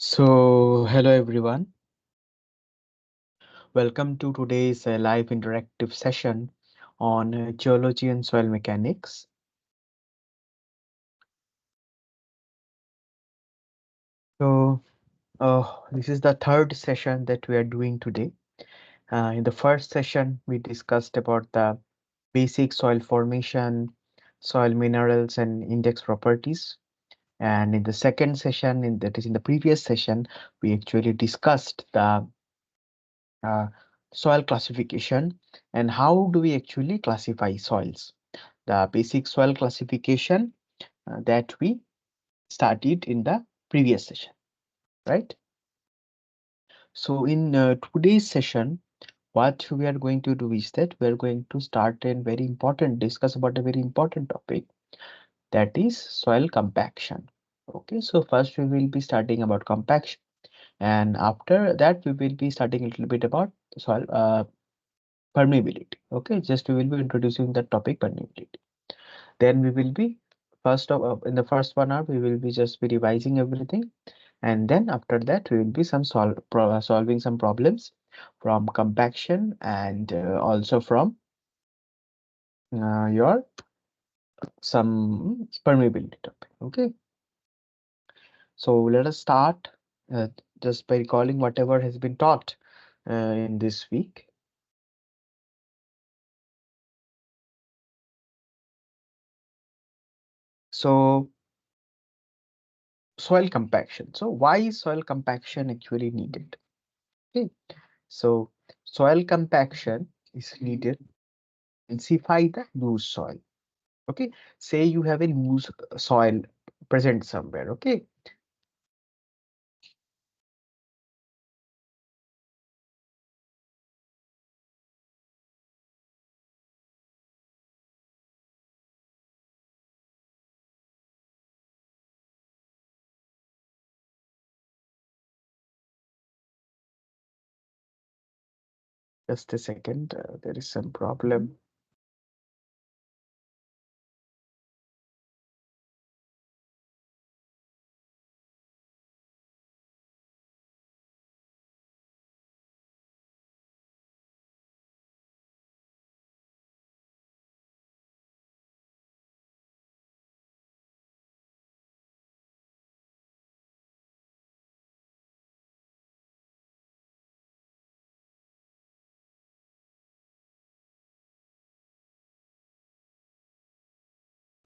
Hello everyone. Welcome to today's live interactive session on geology and soil mechanics. So, this is the third session that we are doing today. In the first session, we discussed about the basic soil formation, soil minerals, and index properties. And in the second session, that is in the previous session, we actually discussed the uh, soil classification and how do we actually classify soils. The basic soil classification that we studied in the previous session, right? So in today's session, what we are going to do is that we are going to start a very important discuss about a very important topic, that is soil compaction. Okay, so first we will be starting about compaction, and after that we will be starting a little bit about soil permeability. Okay, just we will be introducing the topic permeability. Then we will be in the first 1 hour we will be just be revising everything, and then after that we will be solving some problems from compaction and also from your some permeability topic. Okay, so let us start uh, just by recalling whatever has been taught in this week. So soil compaction. So why is soil compaction actually needed? Okay, so soil compaction is needed to densify the loose soil. Okay, say you have a loose soil present somewhere. Okay, just a second, there is some problem.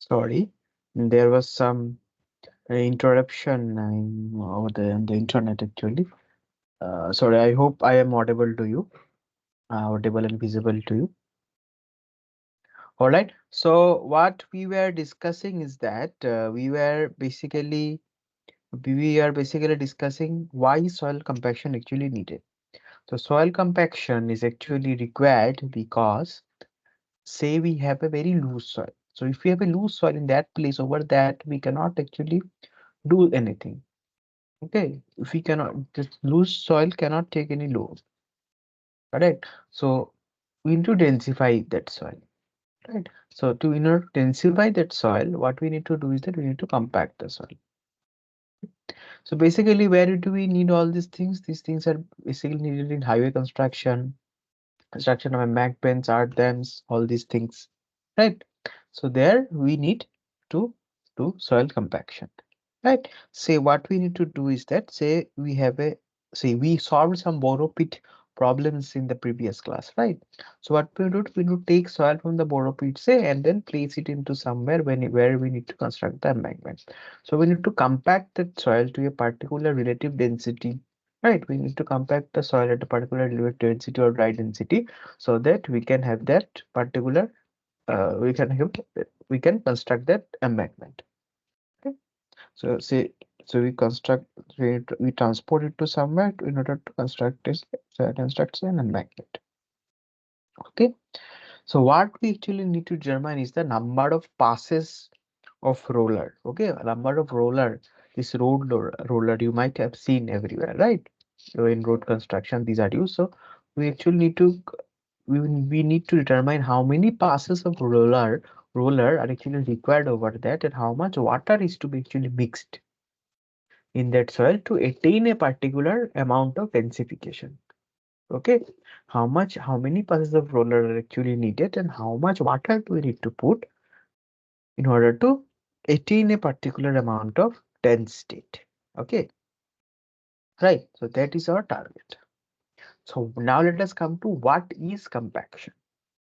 Sorry, there was some interruption over on the internet actually. Sorry, I hope I am audible to you, audible and visible to you. All right. So what we were discussing is that we are basically discussing why soil compaction actually needed. So soil compaction is actually required because say we have a very loose soil. So if we have a loose soil in that place, over that we cannot actually do anything. Okay, if we cannot, this loose soil cannot take any load. Correct. So we need to densify that soil. Right. So to in order to densify that soil, what we need to do is that we need to compact the soil. So basically, where do we need all these things? These things are basically needed in highway construction, construction of embankments, art dams, all these things, right? So there we need to do soil compaction, right? Say what we need to do is that say we have a say we solved some borrow pit problems in the previous class, right? So what we do take soil from the borrow pit say and then place it into somewhere where we need to construct the embankment. So we need to compact that soil to a particular relative density. Right, we need to compact the soil at a particular low density or dry density so that we can have that particular we can construct that embankment. Okay. So say we construct we transport it to somewhere in order to construct this construct an embankment. Okay. So what we actually need to determine is the number of passes of roller. Okay, number of roller is roller you might have seen everywhere, right? So in road construction these are used. So we actually need to we need to determine how many passes of roller are actually required over that and how much water is to be actually mixed. in that soil to attain a particular amount of densification. Okay, how many passes of roller are actually needed and how much water do we need to put in order to attain a particular amount of dense state. Okay, right. So that is our target. So now let us come to what is compaction.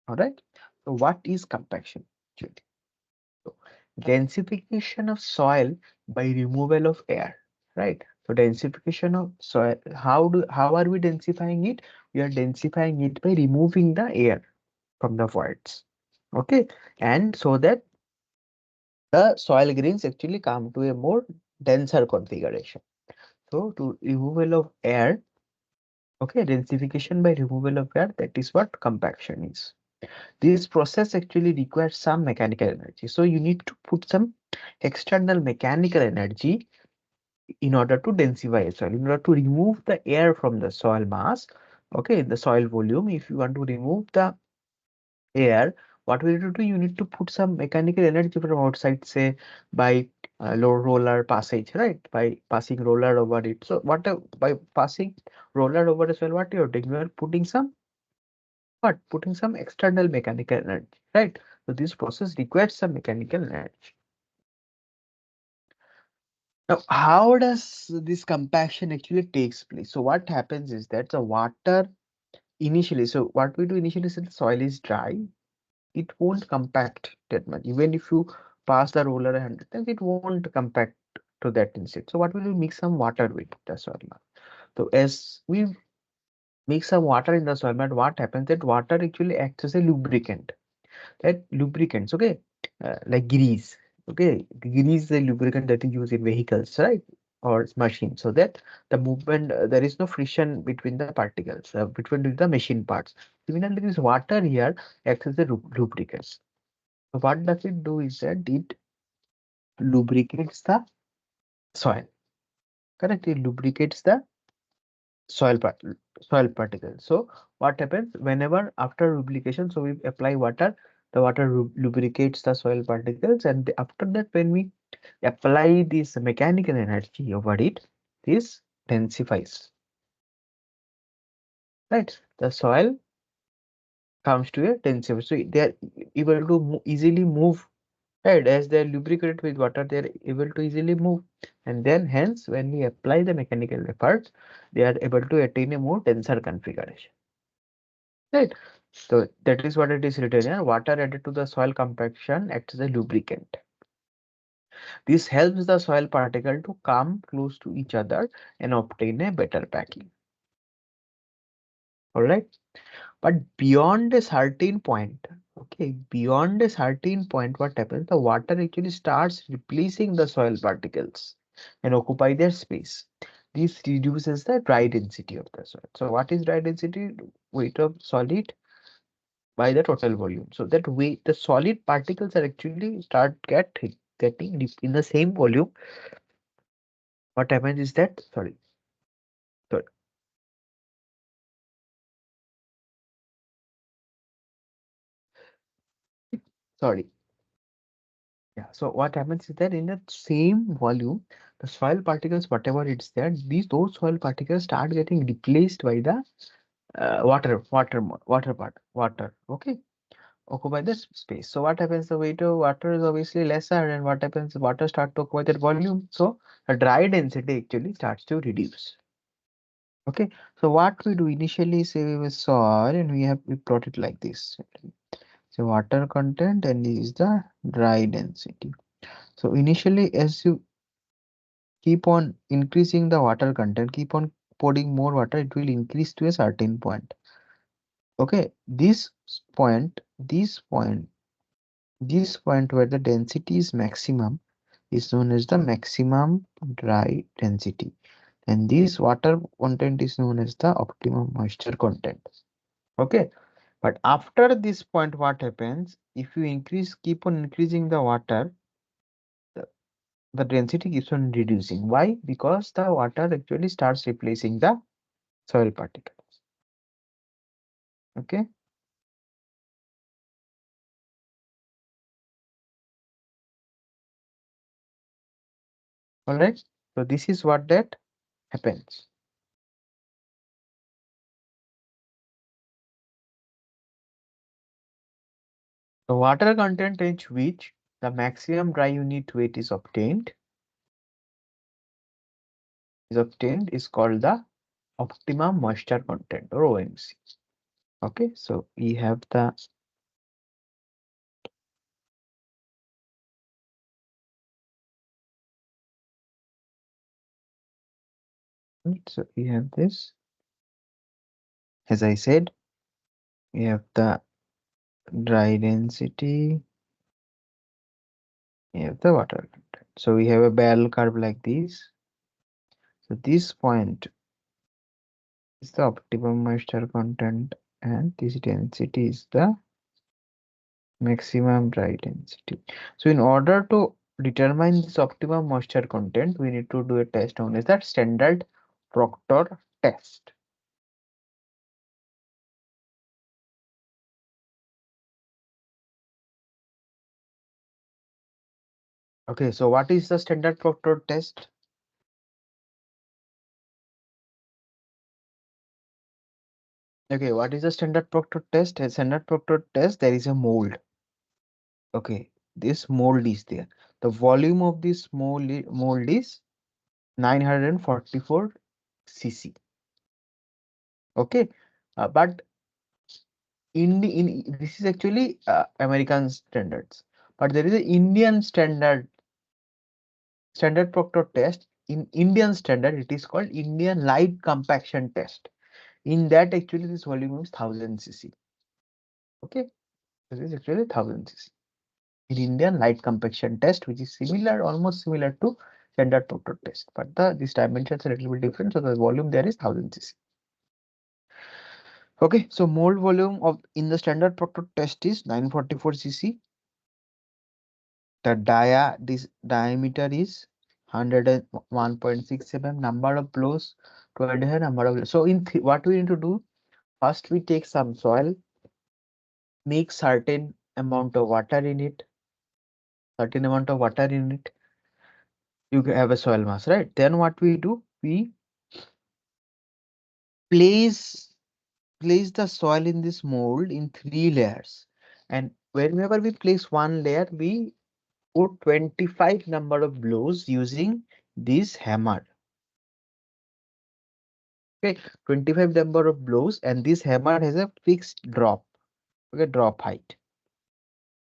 All right. So what is compaction actually? So densification of soil by removal of air. Right. So densification of soil. How are we densifying it? We are densifying it by removing the air from the voids. Okay, and so that the soil grains actually come to a more denser configuration. So to removal of air, okay, densification by removal of air, that is what compaction is. This process actually requires some mechanical energy. So you need to put some external mechanical energy in order to densify a soil, in order to remove the air from the soil mass, okay, the soil volume. If you want to remove the air, what we need to do, you need to put some mechanical energy from outside, say by low roller passage, right? By passing roller over it. So by passing roller over as well, what you're doing, you are putting some putting some external mechanical energy, right? So this process requires some mechanical energy. Now, how does this compaction actually takes place? So what happens is that the water initially, so what we do initially is the soil is dry, it won't compact that much. Even if you pass the roller 100 times, it won't compact to that instant. So what we will mix some water with the soil mat. So as we mix some water in the soil mat, what happens that water actually acts as a lubricant. That lubricants, okay, like grease. Okay, grease is the lubricant that is used in vehicles, right? Or machines, so that the movement there is no friction between the particles, between the machine parts. Similarly, this water here acts as a lubricant. So what does it do is that it lubricates the soil. Correct? It lubricates the soil part soil particles. So what happens whenever after lubrication, so we apply water, the water lubricates the soil particles, and after that when we apply this mechanical energy over it, this densifies. Right? The soil comes to a density. So they are able to easily move. Right, as they are lubricated with water, they are able to easily move, and then hence when we apply the mechanical efforts, they are able to attain a more denser configuration. Right, so that is what it is written here. Water added to the soil compaction acts as a lubricant. This helps the soil particle to come close to each other and obtain a better packing. All right. But beyond a certain point, okay, beyond a certain point, what happens? The water actually starts replacing the soil particles and occupy their space. This reduces the dry density of the soil. So what is dry density? Weight of solid by the total volume. So that weight, the solid particles are actually getting in the same volume. What happens is that, sorry, sorry. Yeah, so what happens is that in the same volume, the soil particles, whatever it's there, those soil particles start getting replaced by the water. Okay, occupy the space. So what happens? The weight of water is obviously lesser, and what happens? Water start to occupy that volume. So the dry density actually starts to reduce. Okay, so what we do initially, say we saw, and we plot it like this. So water content and this is the dry density. So initially, as you keep on increasing the water content, keep on pouring more water, it will increase to a certain point. Okay, this point where the density is maximum is known as the maximum dry density, and this water content is known as the optimum moisture content. Okay, but after this point, what happens? If you keep on increasing the water, the density keeps on reducing. Why? Because the water actually starts replacing the soil particles. Okay. All right. So this is what that happens. The water content at which the maximum dry unit weight is called the optimum moisture content or OMC. Okay, so we have the this. As I said, we have the dry density, we have the water content. So we have a bell curve like this. So this point is the optimum moisture content, and this density is the maximum dry density. So in order to determine this optimum moisture content, we need to do a test known as that standard Proctor test. Okay, so what is the standard Proctor test? Okay, what is the standard Proctor test? A standard Proctor test, there is a mold. Okay, this mold is there. The volume of this mold is 944 cc. Okay, but in this is actually American standards, but there is a Indian standard Proctor test. In Indian standard, it is called Indian light compaction test. In that, actually, this volume is 1000 cc. Okay, this is actually 1000 cc. In Indian light compaction test, which is similar, almost similar to standard Proctor test, but these dimensions are a little bit different. So the volume there is 1000 cc. Okay, so mold volume of in the standard Proctor test is 944 cc. This diameter is 101.6 mm. Number of blows, 20 number of. So what we need to do, first we take some soil, make certain amount of water in it, you have a soil mass, right? Then what we do, we place place the soil in this mold in 3 layers, and whenever we place one layer, we put 25 number of blows using this hammer. Okay, 25 number of blows, and this hammer has a fixed drop. Okay, drop height,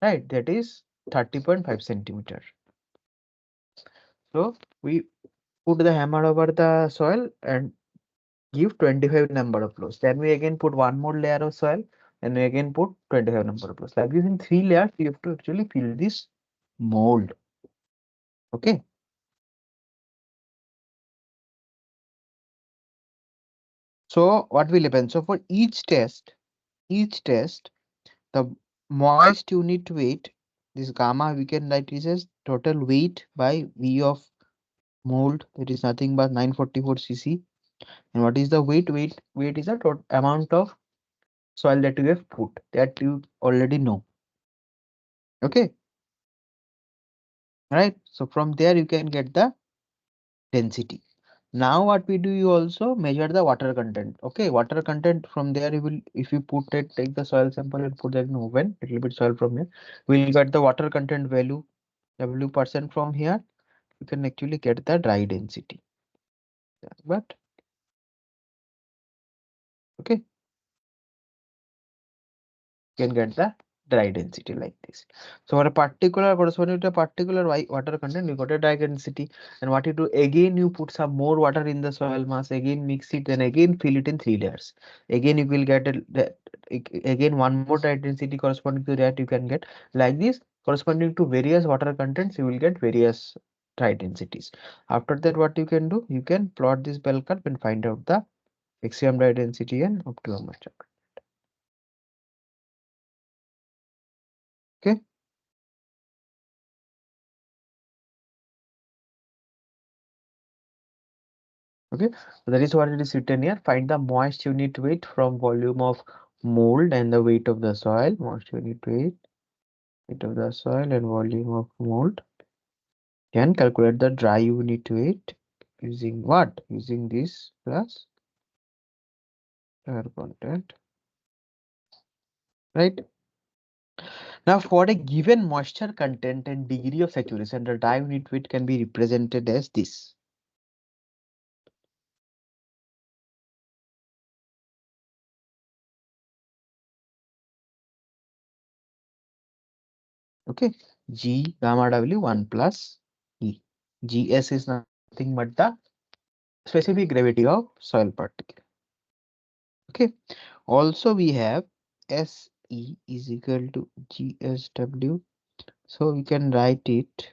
right? That is 30.5 centimeter. So we put the hammer over the soil and give 25 number of blows. Then we again put one more layer of soil, and we again put 25 number of blows. Like this, in 3 layers, you have to actually fill this mold. Okay. So what will happen? So for each test, the moist unit weight, this gamma we can write this as total weight by V of mold. That is nothing but 944 cc. And what is the weight? Weight is the total amount of soil that you have put, that you already know. Okay, right? So from there you can get the density. Now what we do, you also measure the water content. Okay, water content, from there you will, if you put it, take the soil sample and put that in oven, little bit soil from here, we'll get the water content value W%. From here you can actually get the dry density. But okay, you can get the dry density like this. So for a particular corresponding to a particular water content, you got a dry density. And what you do again, you put some more water in the soil mass, again mix it, and again fill it in 3 layers. Again you will get again one more dry density corresponding to that you can get like this. Corresponding to various water contents, you will get various dry densities. After that, what you can do, you can plot this bell curve and find out the maximum dry density and optimum moisture. Okay. Okay, so that is what it is written here. Find the moist unit weight from volume of mold and the weight of the soil. Moist unit weight of the soil and volume of mold. Can calculate the dry unit weight. using what? Using this plus air content, right? Now, for a given moisture content and degree of saturation, the dry unit weight can be represented as this. Okay, G gamma W 1 plus E. Gs is nothing but the specific gravity of soil particle. Okay, also we have Se is equal to GSW. So we can write it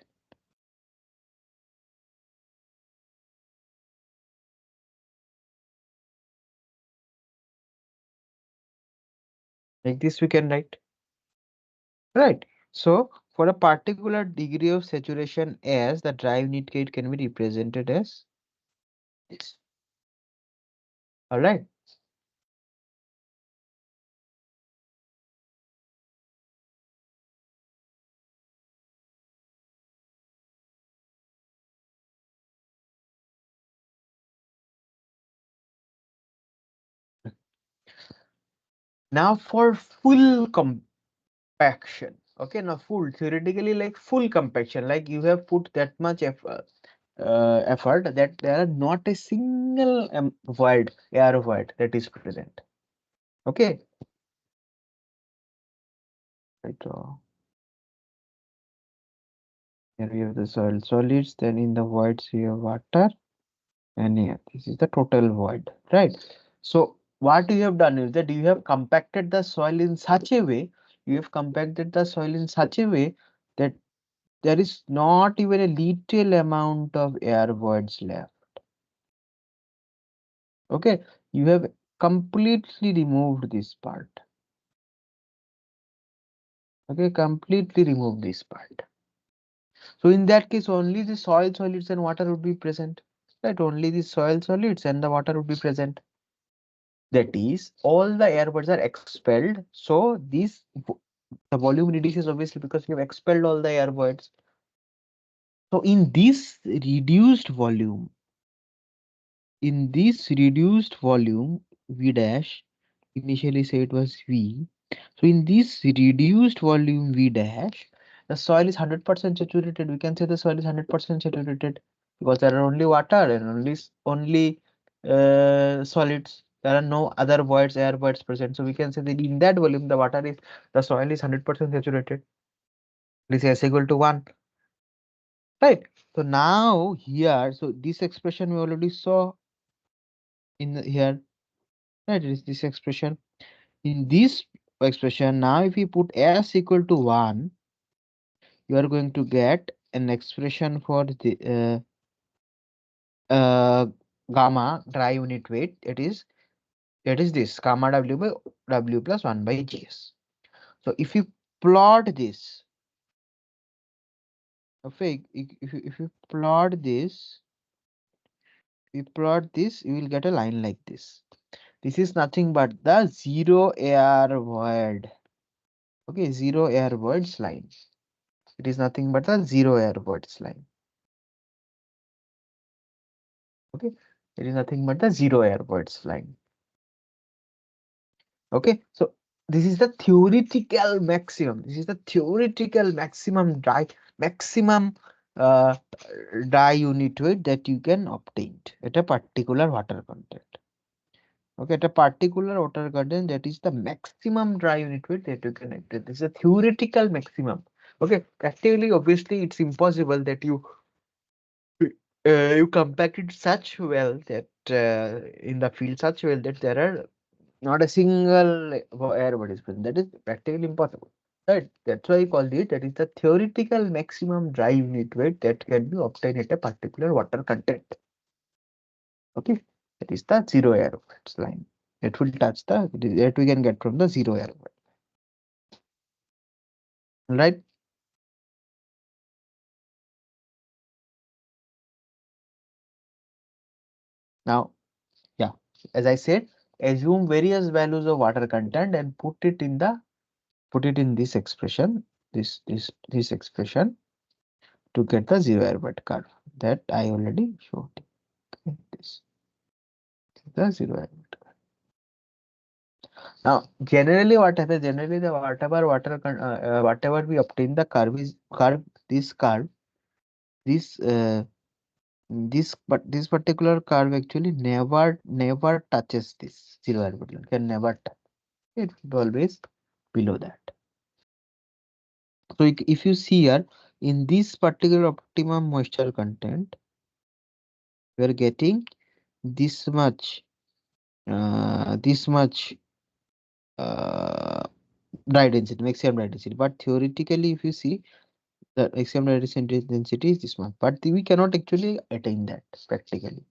like this, we can write, right? So for a particular degree of saturation as the dry unit weight can be represented as this. All right. Now for full compaction. Okay, now full theoretically like full compaction, like you have put that much effort that there are not a single void, air void that is present. Okay, right. Here we have the soil solids, then in the voids we have water, and here this is the total void, right? So what you have done is that you have compacted the soil in such a way, you have compacted the soil in such a way that there is not even a little amount of air voids left. Okay, you have completely removed this part. Okay, completely remove this part. So in that case, only the soil solids and water would be present. Right, only the soil solids and the water would be present. That is, all the air bubbles are expelled. So this the volume reduces obviously because you have expelled all the air voids. So in this reduced volume, V dash, initially say it was V. So in this reduced volume V dash, the soil is 100% saturated. We can say the soil is 100% saturated because there are only water and only solids. There are no other voids, air voids present. So we can say that in that volume, the soil is 100% saturated. This is equal to 1. Right. So now here, so this expression we already saw here. Right, it is this expression. In this expression, now if you put s equal to 1, you are going to get an expression for the gamma dry unit weight. It is this gamma w by w plus 1 by gs. So if you plot this, okay, if you plot this, you will get a line like this. This is nothing but the zero air void. Okay, zero air voids line. It is nothing but the zero air voids line. Okay, it is nothing but the zero air voids line. Okay, so this is the theoretical maximum. This is the theoretical maximum uh, dry unit weight that you can obtain at a particular water content. Okay, at a particular water content, that is the maximum dry unit weight that you can obtain. This is a theoretical maximum. Okay, practically, obviously, it's impossible that you compact it such well that in the field such well that there are not a single air body is present. That is practically impossible. Right. That's why I called it that is the theoretical maximum dry unit weight that can be obtained at a particular water content. Okay. That is the zero air weights line. It will touch that we can get from the zero air weight. Right. Now, yeah, as I said, assume various values of water content and put it in this expression, this expression to get the zero air weight curve that I already showed. this. The zero element. Now, generally, what happens? Generally, the whatever we obtain the curve is curve. This curve, this this particular curve actually never touches this zero element line. Can never touch. It will be always below that. So if you see here in this particular optimum moisture content, we are getting this much, this much uh, dry density, maximum dry density. But theoretically, if you see the maximum dry density is this much, but we cannot actually attain that practically.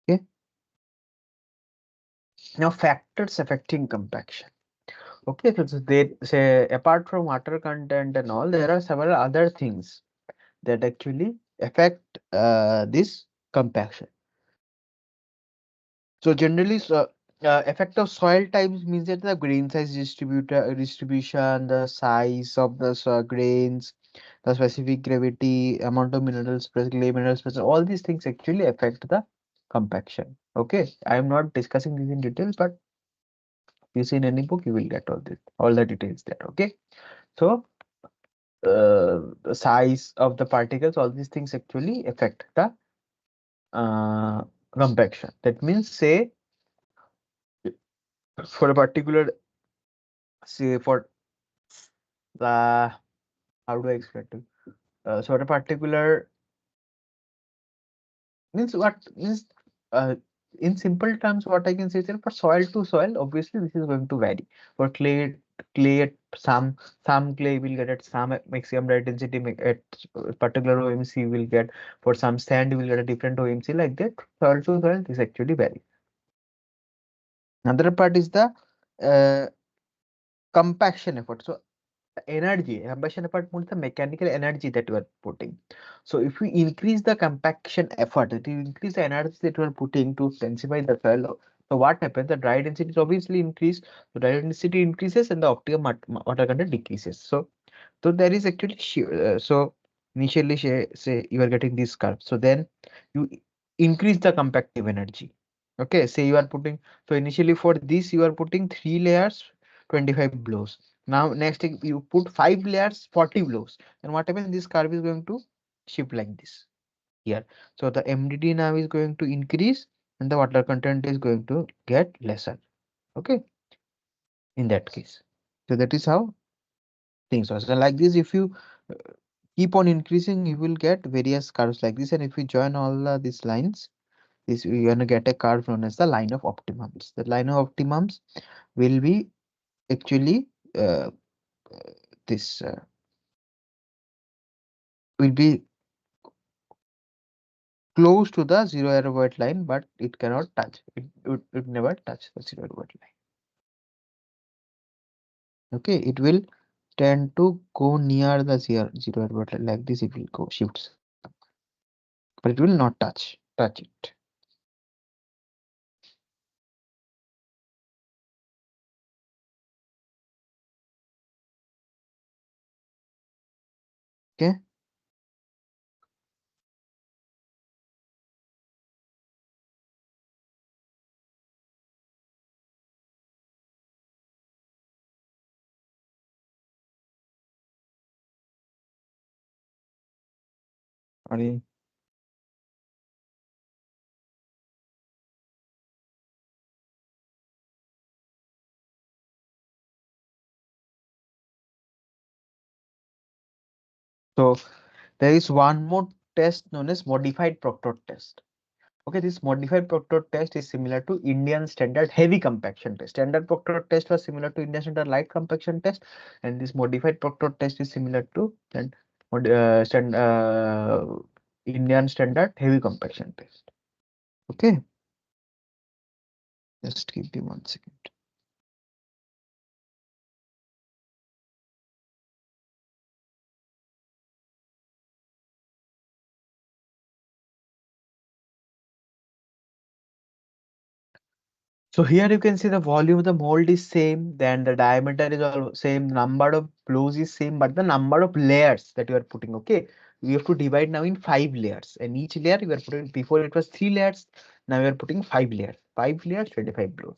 Okay. Now factors affecting compaction. Okay, so they say apart from water content and all, there are several other things that actually affect this compaction. So generally, effect of soil types means that the grain size distribution, the size of the grains, the specific gravity, amount of minerals, clay minerals, all these things actually affect the compaction. Okay, I am not discussing this in detail, but if you see in any book, you will get all the details there. Okay, so the size of the particles, all these things actually affect the uh, compaction. That means, say, for a particular, say, for the, how do I explain to you? So, a particular means what means in simple terms, what I can say is that for soil to soil, obviously this is going to vary. For clay, some clay will get at some maximum dry density at particular OMC will get. For some sand, you will get a different OMC like that. Soil to soil, this actually varies. Another part is the uh, compaction effort. So energy, compaction effort means the mechanical energy that you are putting. So if we increase the compaction effort, it will increase the energy that you are putting to densify the soil. So what happens? The dry density is obviously increased. The dry density increases and the optimum water content decreases. So there is actually so initially say you are getting this curve. So then you increase the compactive energy. Okay, say you are putting, so initially for this you are putting 3 layers, 25 blows. Now next thing you put 5 layers, 40 blows. And what happens? This curve is going to shift like this here. So the MDT now is going to increase and the water content is going to get lesser. Okay, in that case. So that is how things are. So like this, if you keep on increasing, you will get various curves like this. And if you join all these lines, this you're gonna get a curve known as the line of optimums. The line of optimums will be actually this will be close to the zero error weight line, but it cannot touch. It never touch the zero error weight line. Okay, it will tend to go near the zero error weight line like this. It will go shifts, but it will not touch it. Okay. Sorry. So there is one more test known as modified Proctor test. Okay, this modified Proctor test is similar to Indian standard heavy compaction test. Standard Proctor test was similar to Indian standard light compaction test, and this modified Proctor test is similar to Indian standard heavy compaction test. Okay, just give me 1 second. So here you can see the volume of the mold is same, then the diameter is all same, number of blows is same, but the number of layers that you are putting, okay, we have to divide now in 5 layers, and each layer you are putting, before it was 3 layers, now you are putting 5 layers. 5 layers, 25 blows.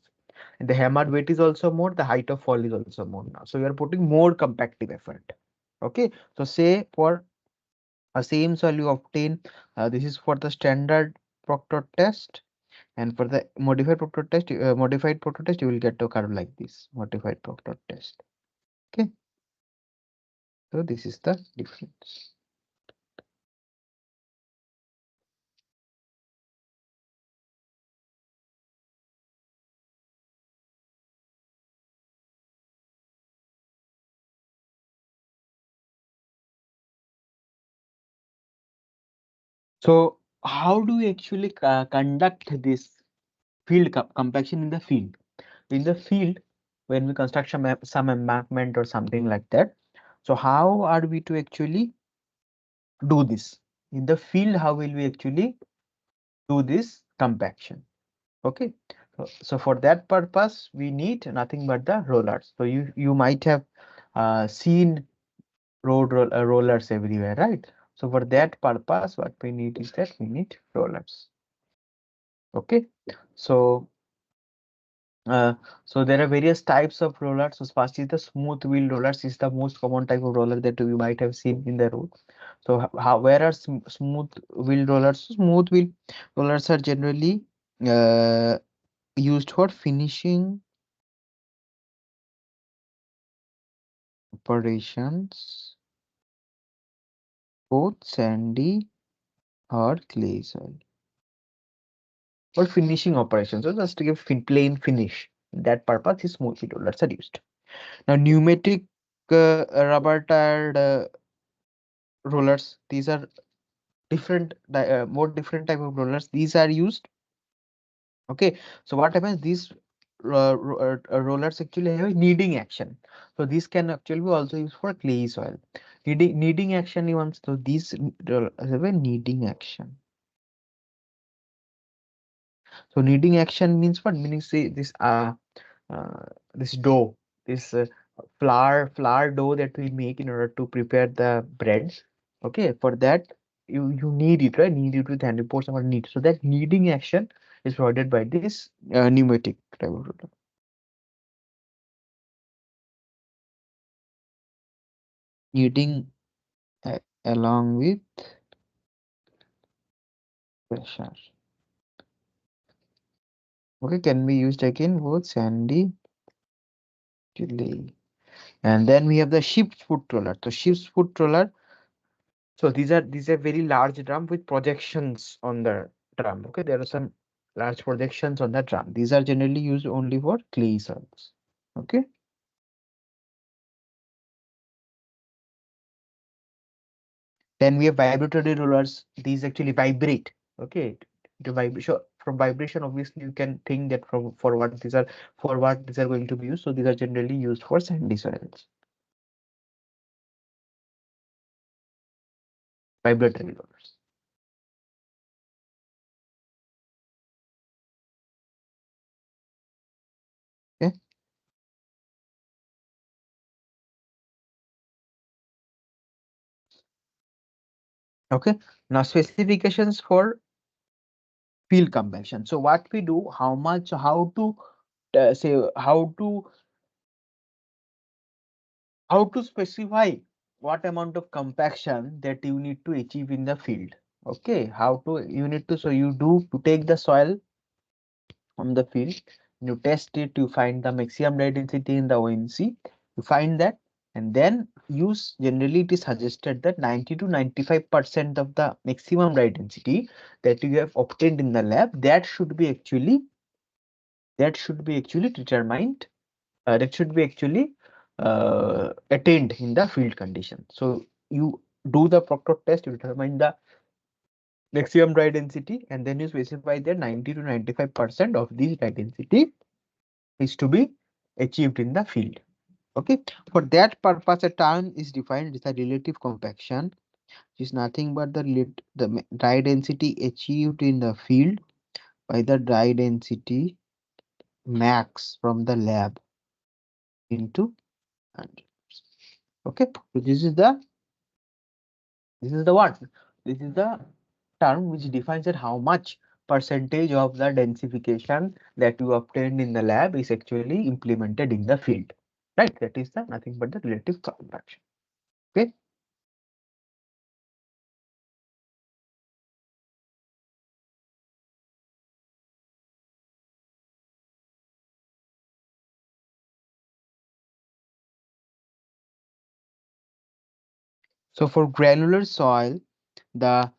And the hammer weight is also more, the height of fall is also more now. So you are putting more compactive effort. Okay, so say for a same soil you obtain, this is for the standard Proctor test. And for the modified Proctor test, you will get a curve like this, modified Proctor test. Okay, so this is the difference. So how do we actually conduct this compaction in the field? In the field, when we construct some embankment or something like that. So how are we to actually do this? In the field, how will we actually do this compaction? Okay, so for that purpose, we need nothing but the rollers. So you might have seen rollers everywhere, right? So for that purpose, what we need is that we need rollers. Okay, so so there are various types of rollers. So first is the smooth wheel rollers, is the most common type of roller that you might have seen in the road. So how where are smooth wheel rollers? Smooth wheel rollers are generally uh, used for finishing operations, both sandy or clay soil. For finishing operations, so just to give plain finish. That purpose is smooth wheel rollers are used. Now pneumatic rubber tired rollers. These are more different type of rollers. These are used. Okay, so what happens? These rollers actually have a kneading action. So these can actually be also used for clay soil. Kneading action even so these have a kneading action. So kneading action means what? Meaning say this dough, this flour dough that we make in order to prepare the bread. Okay, for that you knead it, right? Knead it with hand, you pour some knead. So that kneading action is provided by this pneumatic type of roller. Kneading along with pressure. Okay, can be used again both sandy clay. And then we have the ship's foot roller. So ship's foot roller. So these are very large drum with projections on the drum. Okay, there are some large projections on the drum. These are generally used only for clay soils. Okay. Then we have vibratory rollers. These actually vibrate. Okay. The vibration from vibration, obviously, you can think that from for what these are going to be used. So these are generally used for sandy soils. Vibratory rollers. Okay. Okay. Now specifications for field compaction. So what we do, how to say how to specify what amount of compaction that you need to achieve in the field. Okay, how to you need to, so you do to take the soil from the field, you test it, you find the maximum dry density in the ONC, you find that, and then use, generally it is suggested that 90 to 95% of the maximum dry density that you have obtained in the lab, that should be actually determined, that should be actually attained in the field condition. So you do the Proctor test, you determine the maximum dry density, and then you specify that 90 to 95% of this dry density is to be achieved in the field. Okay, for that purpose, a term is defined as a relative compaction, which is nothing but the dry density achieved in the field by the dry density max from the lab into 100. Okay, so this is the what? This is the term which defines that how much percentage of the densification that you obtained in the lab is actually implemented in the field. Right? That is the nothing but the relative compaction. Okay. So for granular soil, the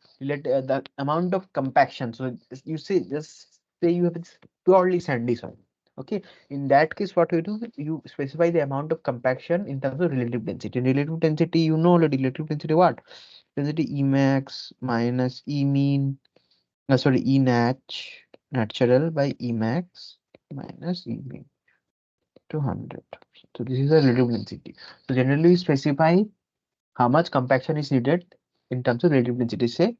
amount of compaction. So you see, just say you have this purely sandy soil. Okay, in that case, what you do, you specify the amount of compaction in terms of relative density. Relative density, you know, the relative density what? Density E max minus E mean, sorry, E nat natural by E max minus E mean to 100. So this is a relative density. So generally, we specify how much compaction is needed in terms of relative density. Say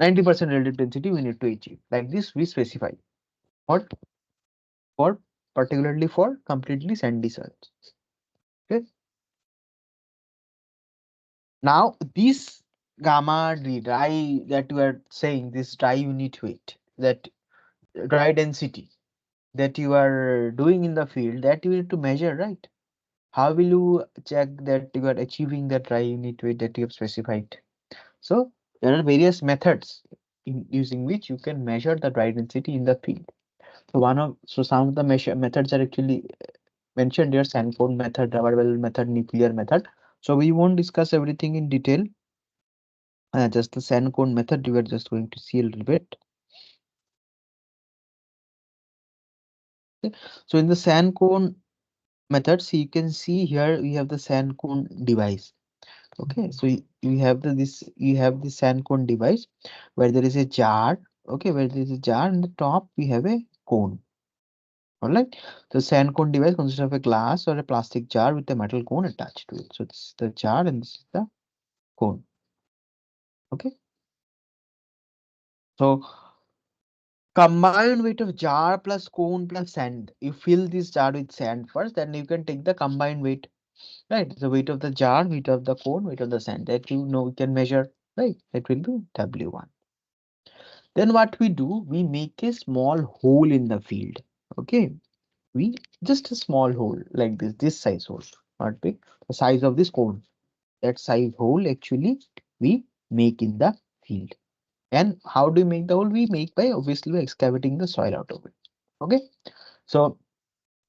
90% relative density we need to achieve. Like this, we specify for for particularly for completely sandy soils. Okay. Now this gamma d dry that you are saying, this dry unit weight, that dry density that you are doing in the field, that you need to measure, right? How will you check that you are achieving the dry unit weight that you have specified? So there are various methods in using which you can measure the dry density in the field. So some of the measure methods are actually mentioned here: sandcone method, rubber bell method, nuclear method. So we won't discuss everything in detail. Just the sandcone method we are just going to see a little bit. Okay. So in the sandcone method, so you can see here we have the sandcone device. Okay, so you have you have the sandcone device where there is a jar. Okay, where there is a jar, and the top we have a cone. All right. The sand cone device consists of a glass or a plastic jar with a metal cone attached to it. So this is the jar and this is the cone. Okay. So combined weight of jar plus cone plus sand. You fill this jar with sand first, then you can take the combined weight. Right. The weight of the jar, weight of the cone, weight of the sand that you know we can measure. Right. That will be W1. Then what we do, we make a small hole in the field. Okay. We just a small hole like this size hole, not big, the size of this cone. That size hole actually we make in the field. And how do we make the hole? We make by obviously by excavating the soil out of it. Okay, so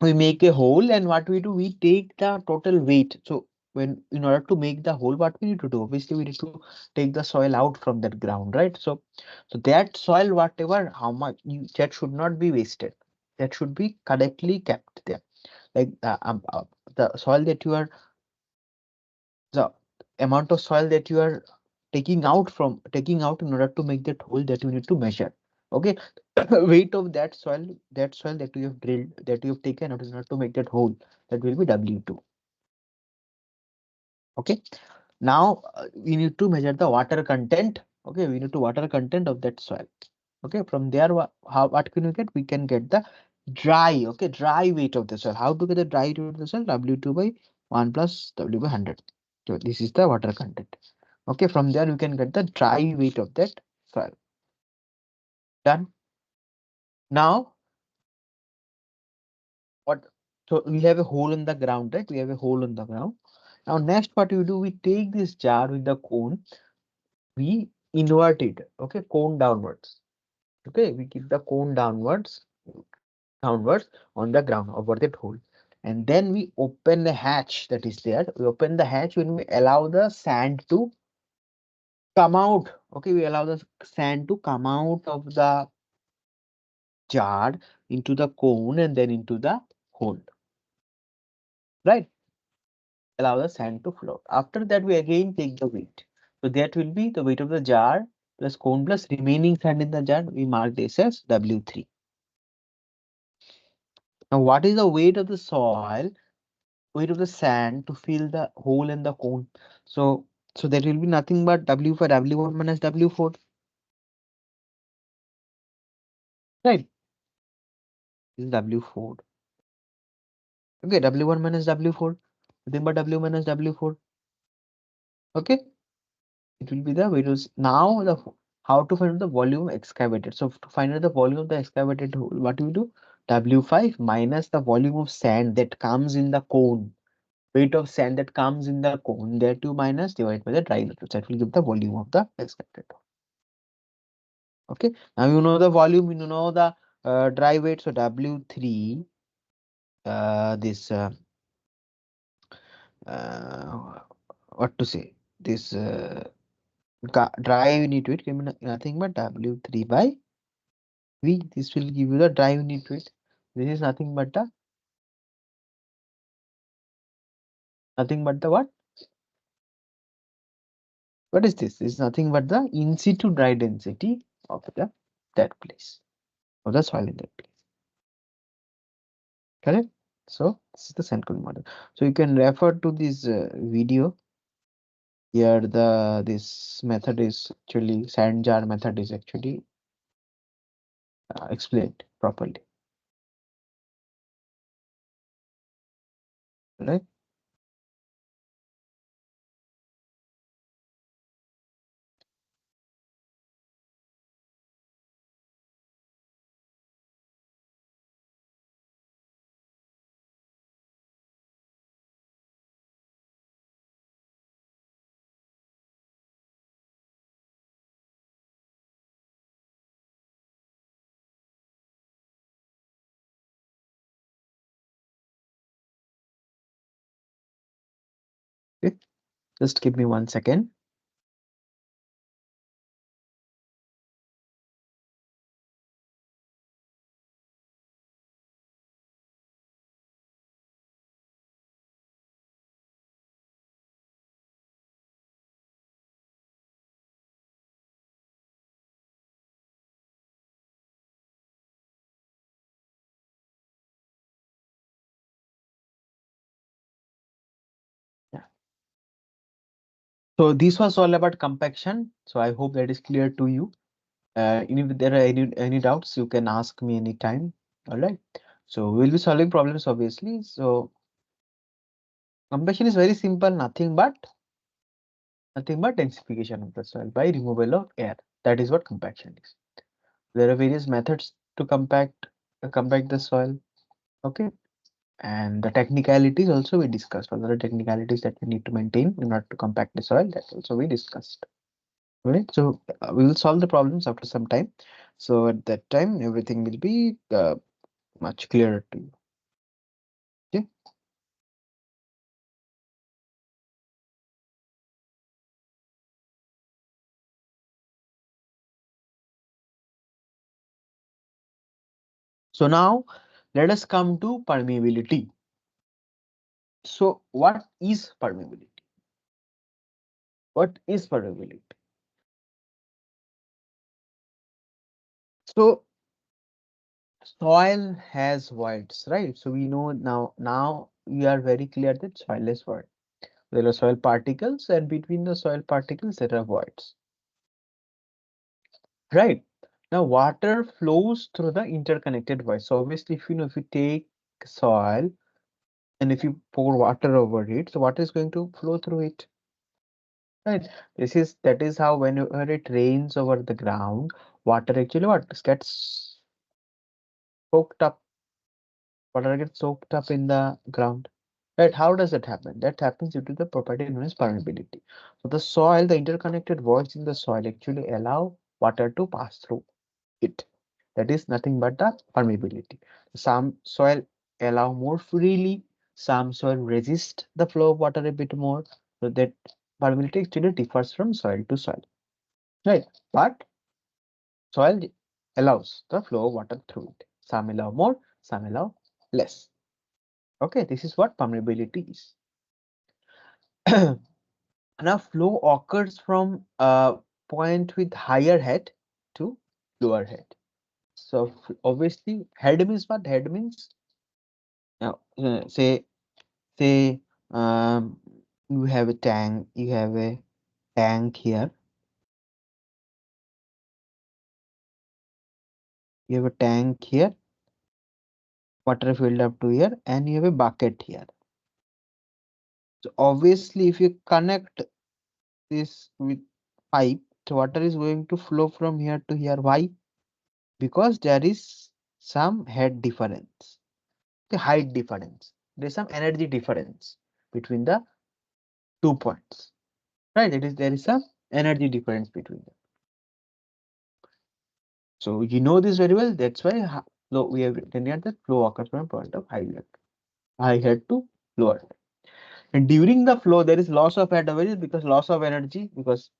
we make a hole, and what we do, we take the total weight. So when in order to make the hole, what we need to do, obviously we need to take the soil out from that ground, right? So that soil, whatever, how much you, that should not be wasted, that should be correctly kept there. Like the soil that you are, the amount of soil that you are taking out in order to make that hole, that you need to measure. Okay, weight of that soil that you have drilled, that you have taken out in order to make that hole, that will be W2. Okay, now we need to measure the water content. Okay, we need to water content of that soil. Okay, from there what can we get? We can get the dry, okay, dry weight of the soil. How to get the dry weight of the soil? W2 by 1 plus W by 100. So this is the water content. Okay, from there you can get the dry weight of that soil. Done. Now what? So we have a hole in the ground, right? We have a hole in the ground. Now next, what we do, we take this jar with the cone, we invert it. Okay, cone downwards. Okay, we keep the cone downwards on the ground over that hole, and then we open the hatch that is there. We open the hatch when we allow the sand to come out. Okay, we allow the sand to come out of the jar into the cone and then into the hole, right? Allow the sand to float. After that, we again take the weight. So that will be the weight of the jar plus cone plus remaining sand in the jar, we mark this as W3. Now, what is the weight of the soil, weight of the sand to fill the hole in the cone? So, so there will be nothing but W for W1 minus W4, right? This is W4. Okay, W1 minus W4, nothing but W minus W4. Okay, it will be the weight of now the how to find out the volume excavated. So to find out the volume of the excavated hole, what do we do? W5 minus the volume of sand that comes in the cone. Weight of sand that comes in the cone, that you minus divided by the dry weight. That will give the volume of the excavated hole. Okay, now you know the volume, you know the dry weight. So W3, this uh, what to say? This dry unit weight can be nothing but W3 by V. This will give you the dry unit weight. This is nothing but the what? What is this? This is nothing but the in situ dry density of the that place, of the soil in that place. Correct? So this is the central model. So you can refer to this video. Here the this method is actually sand jar method is actually explained properly. Right? Okay. Just give me 1 second. Yeah. So this was all about compaction. So I hope that is clear to you. If there are any doubts, you can ask me anytime. All right. So we'll be solving problems obviously. So compaction is very simple, nothing but densification of the soil by removal of air. That is what compaction is. There are various methods to compact the soil. Okay. And the technicalities also we discussed. What are the technicalities that we need to maintain in order to compact the soil? That also we discussed. Right. So we will solve the problems after some time. So at that time, everything will be much clearer to you. Okay. So now let us come to permeability. So what is permeability? What is permeability? So soil has voids, right? So we know now we are very clear that soil is void. There are soil particles, and between the soil particles there are voids. Right. Now water flows through the interconnected voids. So obviously, if you take soil and if you pour water over it, so water is going to flow through it. Right. That is how whenever it rains over the ground, water actually what gets soaked up. Water gets soaked up in the ground. Right. How does that happen? That happens due to the property known as permeability. So the soil, the interconnected voids in the soil actually allow water to pass through it. That is nothing but the permeability. Some soil allow more freely, some soil resist the flow of water a bit more. So that permeability actually differs from soil to soil. Right. But soil allows the flow of water through it. Some allow more, some allow less. Okay, this is what permeability is. Now flow occurs from point with higher head to lower head. So obviously head means what? Head means say you have a tank, you have a tank here, you have a tank here, water filled up to here, and you have a bucket here. So obviously if you connect this with pipe, the water is going to flow from here to here. Why? Because there is some head difference, the height difference. There is some energy difference between the 2 points, right? There is some energy difference between them. So you know this very well. That's why flow, we have written here that flow occurs from a point of high head to lower head. And during the flow, there is loss of head because loss of energy because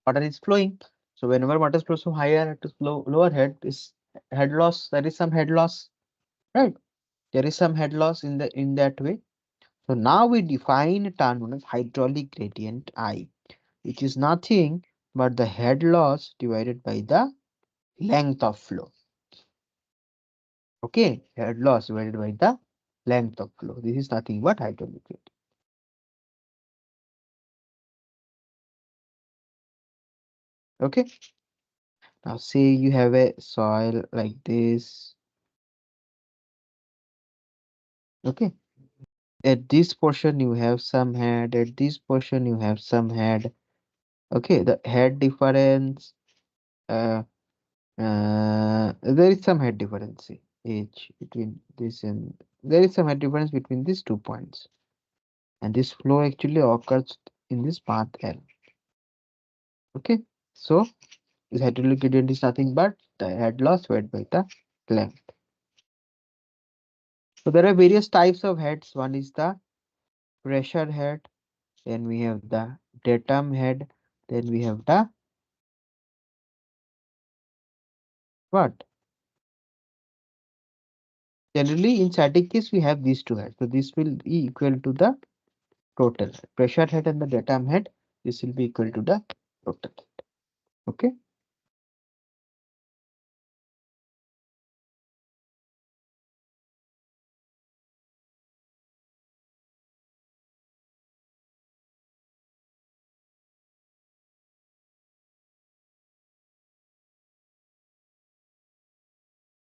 water is flowing. So whenever water flows from higher head to lower head is head loss. There is some head loss, right? There is some head loss in that way. So now we define a term known as hydraulic gradient I, which is nothing but the head loss divided by the length of flow. Okay, head loss divided by the length of flow. This is nothing but hydraulic gradient. Okay, now say you have a soil like this. Okay, at this portion you have some head, at this portion you have some head. Okay, the head difference, uh, there is some head difference, see, h between this and there is some head difference between these 2 points, and this flow actually occurs in this path L. Okay, so this hydraulic gradient is nothing but the head loss divided by the length. So there are various types of heads. One is the pressure head, then we have the datum head, then we have the what? Generally in static case we have these two heads. So this will be equal to the total pressure head and the datum head. This will be equal to the total. Okay.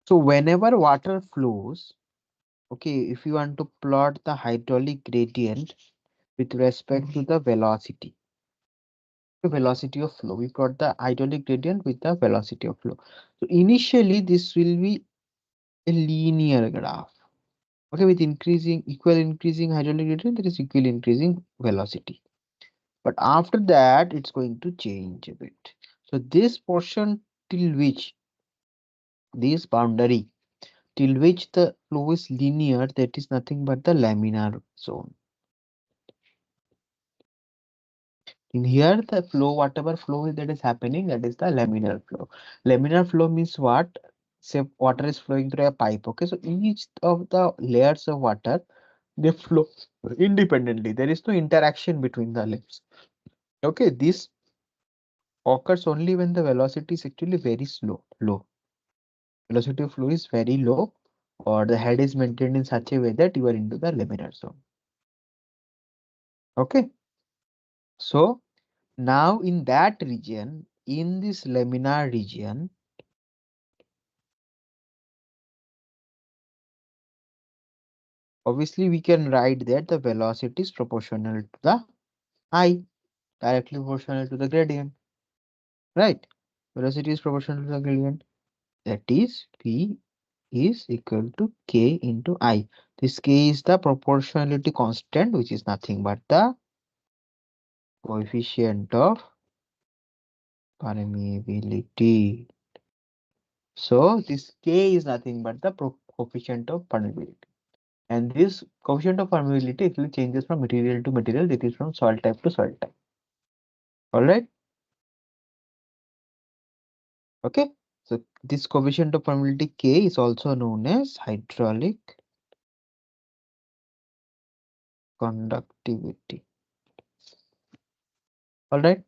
So whenever water flows, okay, if you want to plot the hydraulic gradient with respect to the velocity of flow, we plot the hydraulic gradient with the velocity of flow. So initially this will be a linear graph. Okay, with equal increasing hydraulic gradient, there is equal increasing velocity. But after that, it's going to change a bit. So this portion till which this boundary till which the flow is linear, that is nothing but the laminar zone. In here, the flow, whatever flow that is happening, that is the laminar flow. Laminar flow means what? Say water is flowing through a pipe. Okay, so each of the layers of water they flow independently. There is no interaction between the layers. Okay, this occurs only when the velocity is actually very low. Velocity of flow is very low, or the head is maintained in such a way that you are into the laminar zone. Okay, so now in that region, in this laminar region, obviously we can write that the velocity is proportional to the I, directly proportional to the gradient, right? Velocity is proportional to the gradient. That is P is equal to K into I. This K is the proportionality constant, which is nothing but the coefficient of permeability. So this K is nothing but the coefficient of permeability. And this coefficient of permeability actually changes from material to material. That is from soil type to soil type. All right. Okay. So this coefficient of permeability K is also known as hydraulic conductivity. All right.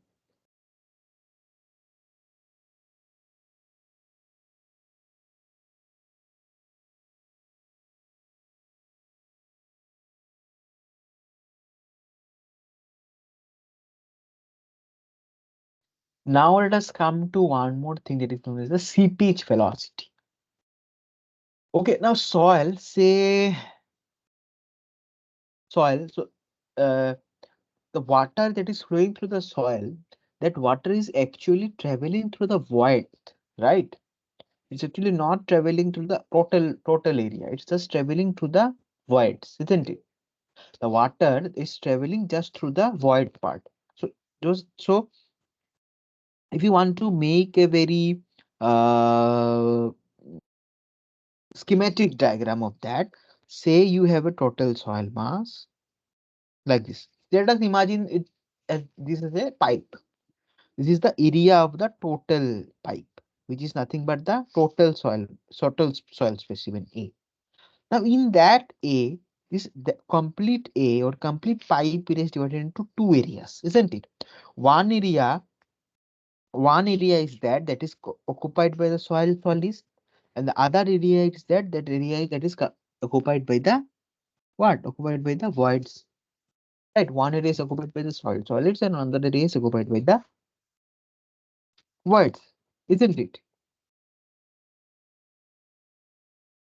Now let us come to one more thing that is known as the seepage velocity. Okay, now soil. So uh, the water that is flowing through the soil, that water is actually traveling through the void, right? It's actually not traveling through the total area. It's just traveling through the voids, isn't it? The water is traveling just through the void part. So so if you want to make a very uh, schematic diagram of that, say you have a total soil mass like this. Let us imagine it as this is a pipe. This is the area of the total pipe, which is nothing but the total soil specimen A. Now, in that A, the complete A or complete pipe is divided into two areas, isn't it? One area, one area is that is occupied by the soil solids, and the other area is that area that is occupied by the what? Occupied by the voids. Right, one area is occupied by the soil solids, and another area is occupied by the voids, isn't it?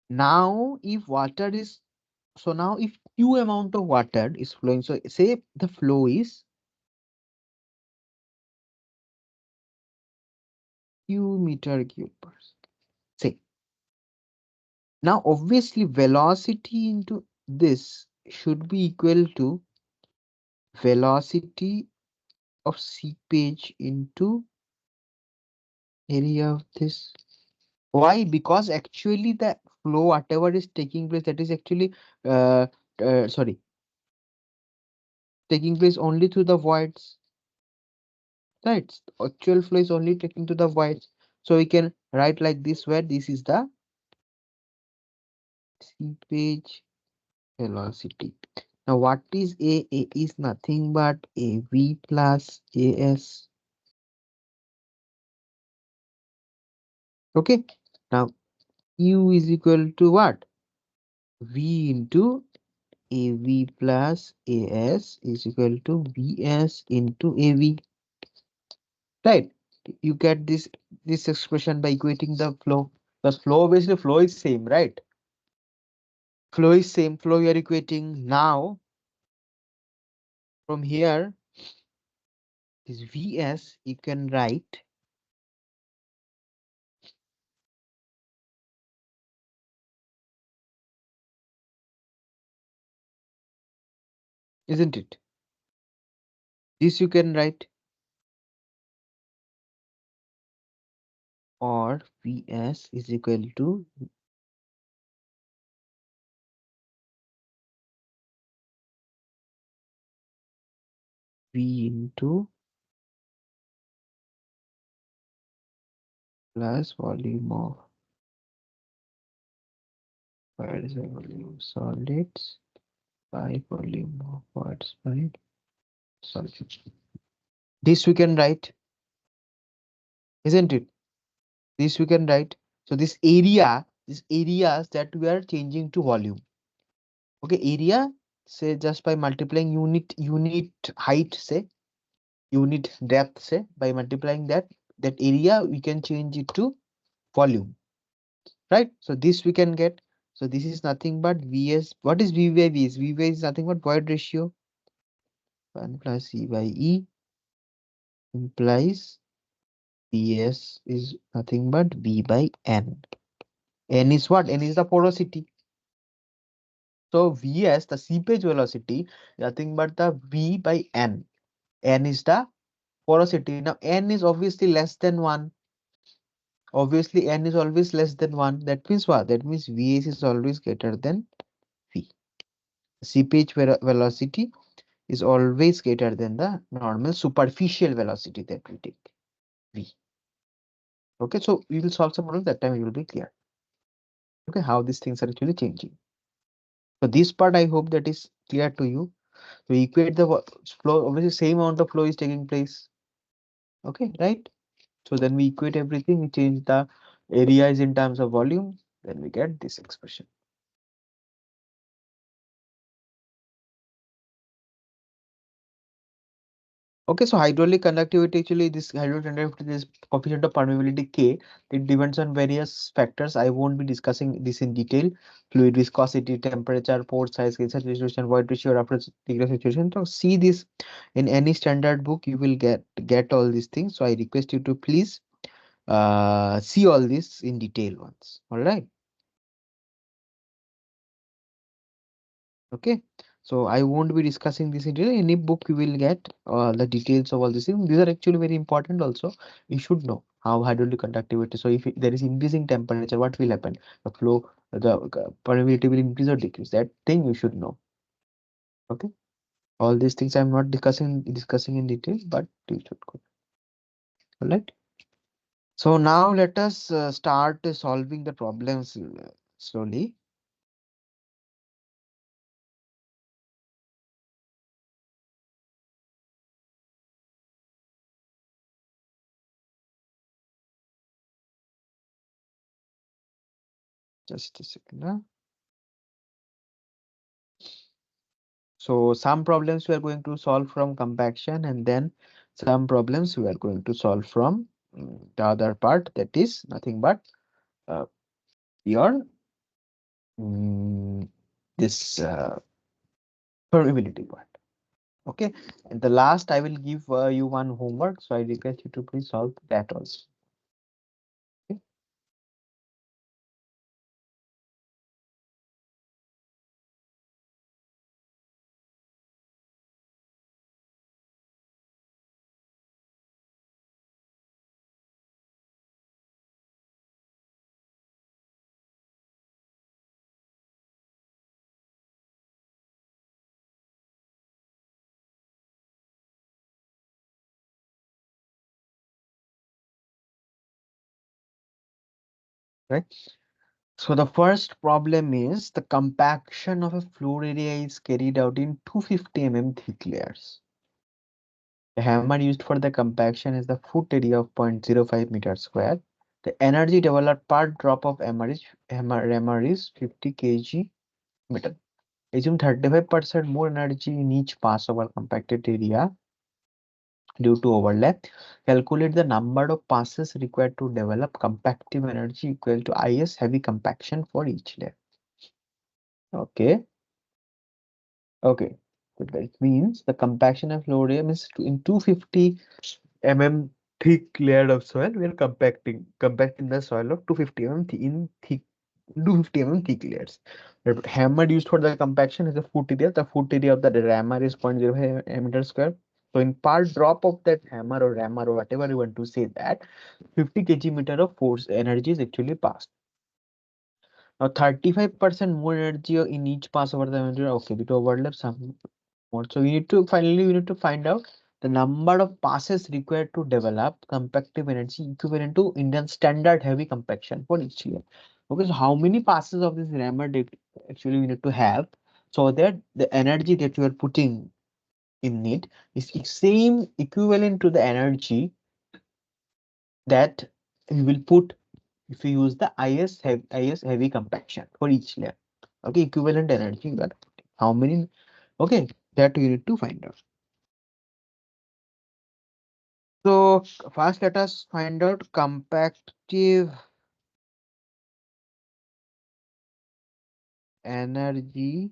Now, if water is so now if Q amount of water is flowing, so say the flow is Q meter cube per second. Say now obviously velocity into this should be equal to velocity of seepage into area of this. Why? Because actually the flow whatever is taking place, that is actually uh, sorry, taking place only through the voids, right? Actual flow is only taking to the voids. So we can write like this, where this is the seepage velocity. Now what is A? A is nothing but AV plus AS. Okay. Now Q is equal to what? V into AV plus AS is equal to VS into AV. Right? You get this expression by equating the flow. The flow, obviously flow is same, right? Flow is same. Flow you are equating. Now from here, this VS you can write, isn't it? This you can write, or Vs is equal to V into plus volume of, where is the volume of solids by volume of water by solids. This we can write, isn't it? This we can write. So this area, these areas that we are changing to volume. Okay, area, say just by multiplying unit height, say unit depth, say by multiplying that area we can change it to volume, right? So this we can get. So this is nothing but Vs. What is V by V? V by is nothing but void ratio. 1 plus E by E implies Vs is nothing but V by N. N is what? N is the porosity. So Vs, the seepage velocity, nothing but the V by N. N is the porosity. Now N is obviously less than 1. Obviously N is always less than 1. That means what? That means Vs is always greater than V. Seepage velocity is always greater than the normal superficial velocity that we take, V. Okay, so we will solve some problems, that time it will be clear. Okay, how these things are actually changing. So this part I hope that is clear to you. So equate the flow, obviously same amount of flow is taking place. Okay, right? So then we equate everything, we change the areas in terms of volume, then we get this expression. Okay, so hydraulic conductivity, actually this hydraulic conductivity, this coefficient of permeability K, it depends on various factors. I won't be discussing this in detail. Fluid viscosity, temperature, pore size, saturation, void ratio, reference degree of saturation. So see this in any standard book, you will get all these things. So I request you to please see all this in detail once. All right. Okay, so I won't be discussing this in detail. Any book you will get the details of all these things. These are actually very important also. You should know how hydraulic conductivity. So if there is increasing temperature, what will happen? The flow, the permeability will increase or decrease. That thing you should know. Okay, all these things I'm not discussing in detail, but you should go. All right. So now let us start solving the problems slowly. Just a second. So some problems we are going to solve from compaction, and then some problems we are going to solve from the other part, that is nothing but uh, your mm, this permeability part. Okay, and the last I will give you one homework, so I request you to please solve that also. Okay. Right. So the first problem is the compaction of a floor area is carried out in 250 thick layers. The hammer used for the compaction is the foot area of 0.05 meters square. The energy developed per drop of hammer is 50 kg meter. Assume 35% more energy in each pass over compacted area due to overlap. Calculate the number of passes required to develop compactive energy equal to IS heavy compaction for each layer. Okay. Okay. So that means the compaction of floor area means in 250 thick layer of soil, we are compacting the soil of 250 in thick 250 thick layers. The hammer used for the compaction is the foot area. The foot area of the rammer is 0.05 meter square. So in per drop of that hammer or rammer or whatever you want to say, that 50 kg meter of force energy is actually passed. Now 35% more energy in each pass over the material. Okay, it overlaps some more. So we need to find out the number of passes required to develop compactive energy equivalent to Indian standard heavy compaction for each layer. Okay, so how many passes of this rammer actually we need to have so that the energy that you are putting in it is same equivalent to the energy that you will put if you use the IS heavy compaction for each layer. Okay, equivalent energy you are putting. How many? Okay, that you need to find out. So first let us find out compactive energy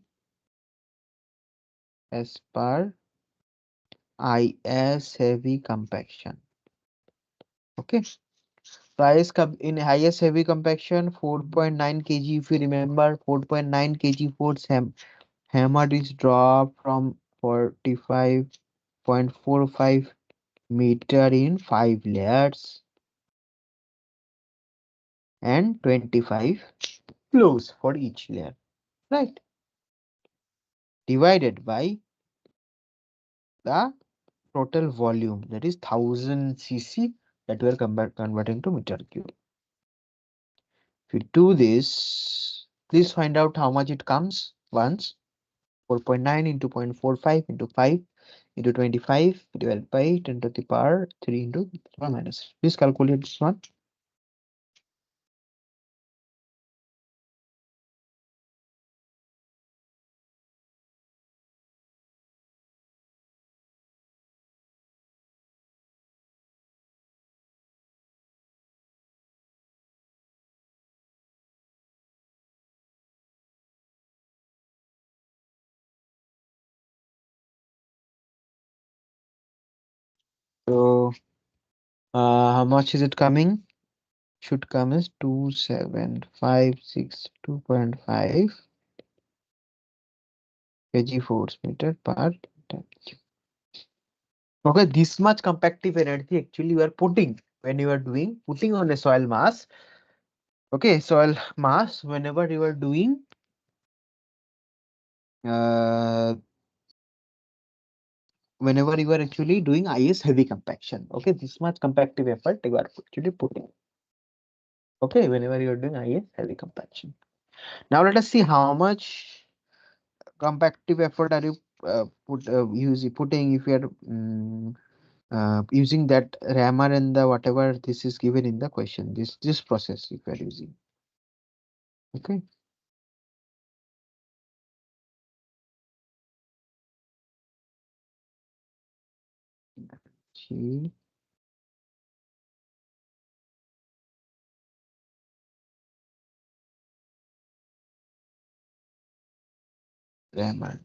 as per IS heavy compaction. Okay. So in IS heavy compaction 4.9 kg, if you remember 4.9 kg force hammer is dropped from 45.45 meter in 5 layers and 25 flows for each layer, right? Divided by the total volume, that is 1000 cc, that we are converting to meter cube. If you do this, please find out how much it comes once. 4.9 into 0.45 into 5 into 25 divided by 10 to the power 3 into 1 minus. Please calculate this one. So how much is it coming? Should come as 2756 2.5 kg force meter per ton. Okay, this much compactive energy actually you are putting when you are putting on a soil mass. Okay, soil mass whenever you are doing uh, whenever you are actually doing IS heavy compaction. Okay, this much compactive effort you are actually putting. Okay, whenever you are doing IS heavy compaction. Now let us see how much compactive effort are you putting if you are using that rammer and the whatever this is given in the question. This process if you are using. Okay. G rammer.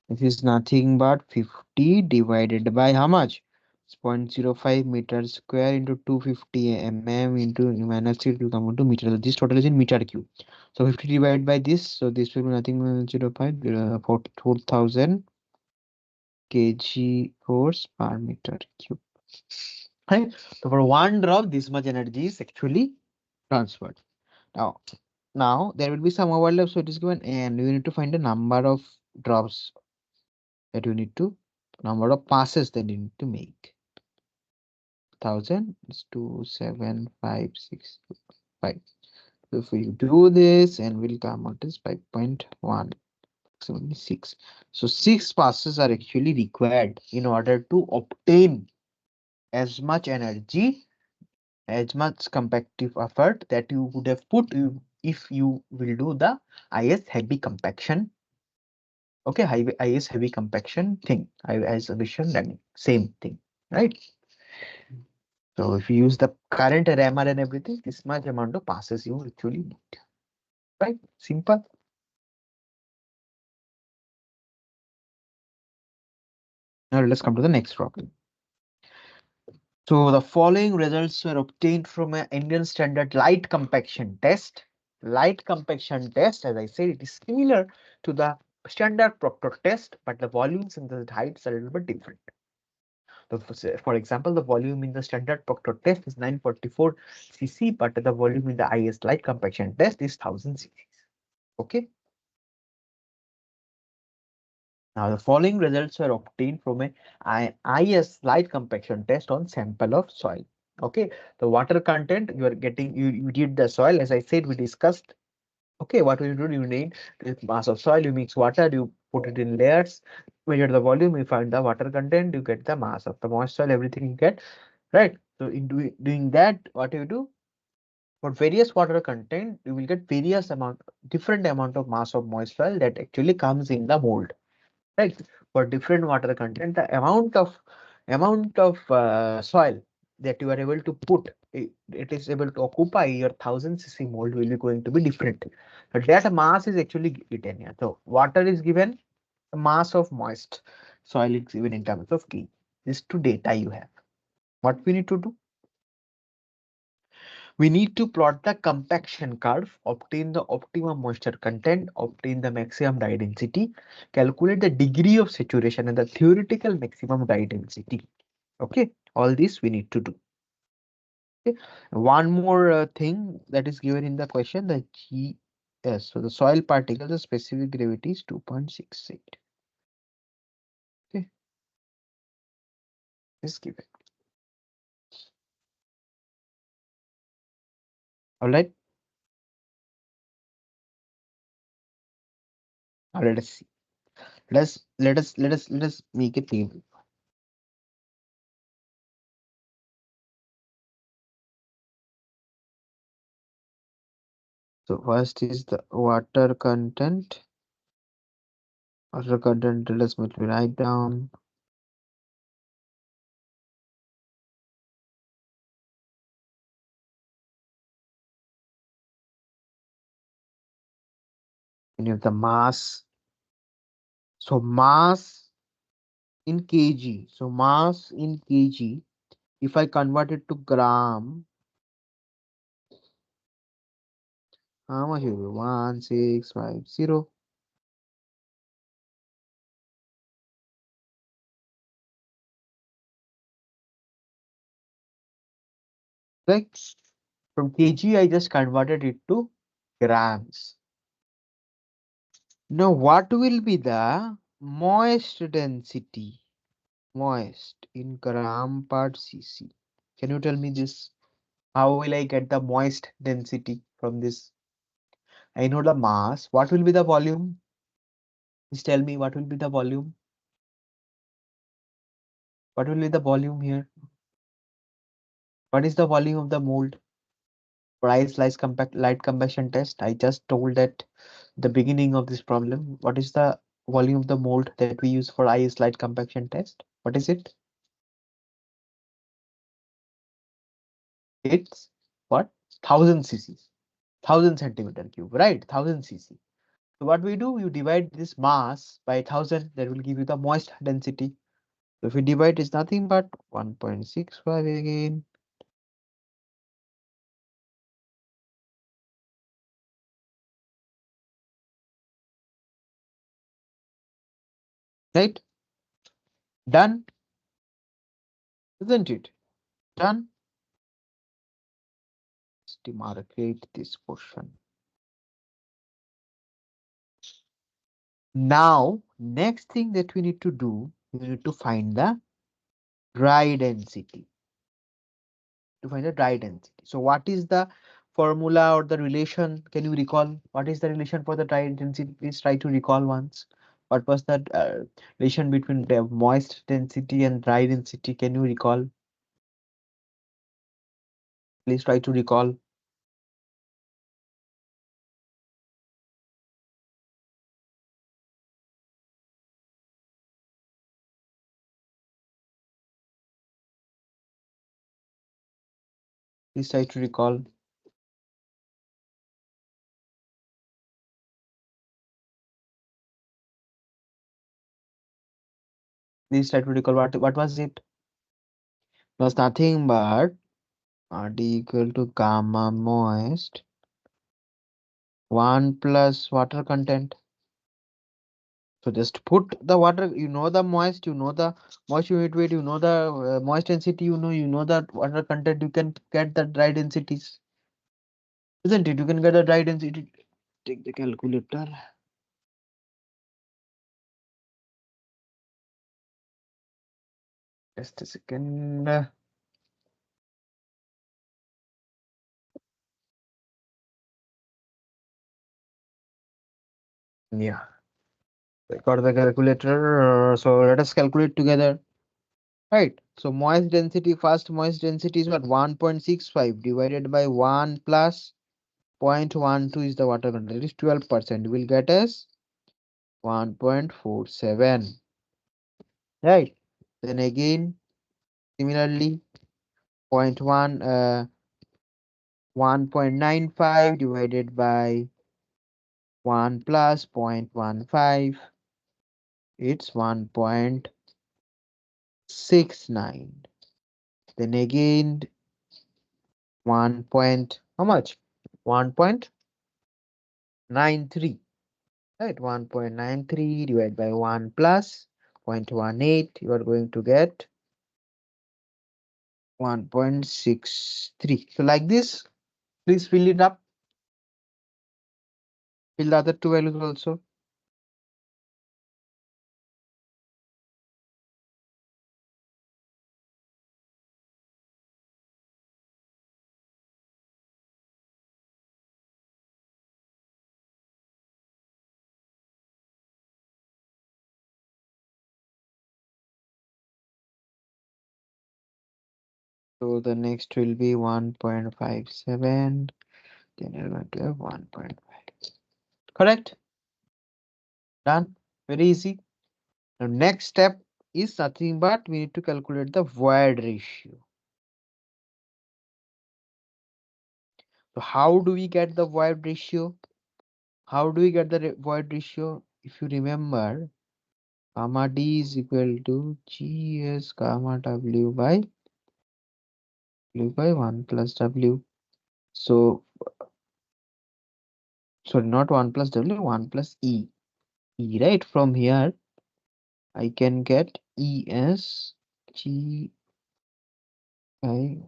It is nothing but 50 divided by how much? It's 0.05 meters square into 250 mm into minus 3 to come to meter. So this total is in meter cube. So 50 divided by this. So this will be nothing but 0 4,000 kg force per meter cube. Right? So for one drop, this much energy is actually transferred. Now, there will be some overlap. So it is given, and you need to find the number of drops that you need to number of passes that you need to make. 1000 is 27565. So if we do this and we'll come out as 5.176. So 6 passes are actually required in order to obtain as much energy, as much compactive effort that you would have put if you will do the IS heavy compaction. Okay, IS heavy compaction thing, isolation running, same thing, right? So if you use the current rammer and everything, this much amount of passes you actually need, right? Simple. Now let's come to the next problem. So the following results were obtained from an Indian standard light compaction test. Light compaction test, as I said, it is similar to the standard Proctor test, but the volumes and the heights are a little bit different. So for example, the volume in the standard Proctor test is 944 cc, but the volume in the IS light compaction test is 1000 cc. Okay. Now, the following results were obtained from a IS light compaction test on sample of soil. Okay, the water content you are getting, you did the soil, as I said, we discussed. Okay, what will you do? You need the mass of soil, you mix water, you put it in layers, measure the volume, you find the water content, you get the mass of the moist soil, everything you get, right? So in doing that, what you do? For various water content, you will get different amount of mass of moist soil that actually comes in the mold, right? For different water content, the amount of soil that you are able to put, it is able to occupy your 1000 cc mold will be going to be different. But that mass is actually given here. So water is given, the mass of moist soil is given in terms of kg. These two data you have. What we need to do? We need to plot the compaction curve, obtain the optimum moisture content, obtain the maximum dye density, calculate the degree of saturation and the theoretical maximum dye density. Okay, all this we need to do. Okay, one more thing that is given in the question, the GS. So the soil particles, the specific gravity is 2.68. Okay, is given. All right. Now let us see. Let us make a table. So first is the water content. Water content, let us write down. And you have the mass. So mass in kg. So mass in kg If I convert it to gram, how much will be 1650? Like from kg, I just converted it to grams. Now, what will be the moist density? Moist in gram per cc. Can you tell me this? How will I get the moist density from this? I know the mass. What will be the volume? Please tell me what will be the volume? What will be the volume here? What is the volume of the mold? Price light compact light combustion test. I just told at the beginning of this problem. What is the volume of the mold that we use for IS light compaction test? What is it? It's what? 1000 cc. 1000 centimeter cube, right? 1000 cc. So what we do, you divide this mass by 1000, that will give you the moist density. So if we divide, it's nothing but 1.65 again. Right? Done, isn't it? Done. Let's demarcate this portion. Now, next thing that we need to do, we need to find the dry density. To find the dry density. So what is the formula or the relation? Can you recall what is the relation for the dry density? Please try to recall once. What was the relation between the moist density and dry density? Can you recall? Please try to recall. Please try to recall. Please try to recall what was it? It was nothing but RD equal to gamma moist 1 plus water content. So just put the water, the moist, the moist humidity, the moist density, you know the water content, you can get the dry densities, isn't it? You can get the dry density. Take the calculator. Just a second. Yeah, I got the calculator. So let us calculate together. Right. So moist density, first moist density is what? 1.65 divided by 1 plus 0.12 is the water content. That is 12%. Will get us 1.47. Right. Then again, similarly, 1.95 divided by 1 plus 0.15. It's 1.69. Then again, 1 point, how much? 1.93. Right, 1.93 divided by 1 plus 0.18, you are going to get 1.63. So like this, please fill it up. Fill the other two values also. So the next will be 1.57. Then you're going to have 1.5. Correct? Done. Very easy. Now next step is nothing but we need to calculate the void ratio. So how do we get the void ratio? How do we get the void ratio? If you remember, gamma D is equal to GS gamma W by W by 1 plus W. So, sorry, not 1 plus W, 1 plus E. E, right? From here, I can get E as G I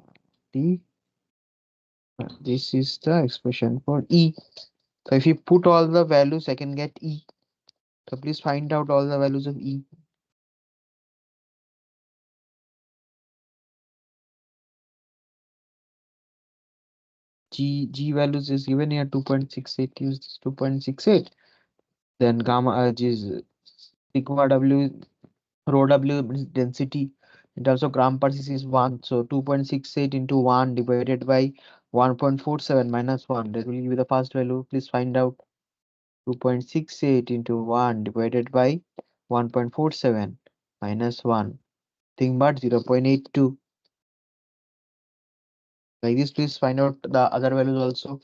T. This is the expression for E. So if you put all the values, I can get E. So please find out all the values of E. G values is given here 2.68. Use this 2.68. Then gamma is sigma W, rho W means density. In terms of gram per cc is 1. So 2.68 into 1 divided by 1.47 minus 1. That will give you the first value. Please find out 2.68 into 1 divided by 1.47 minus 1. Think about 0.82. Like this, please find out the other values also.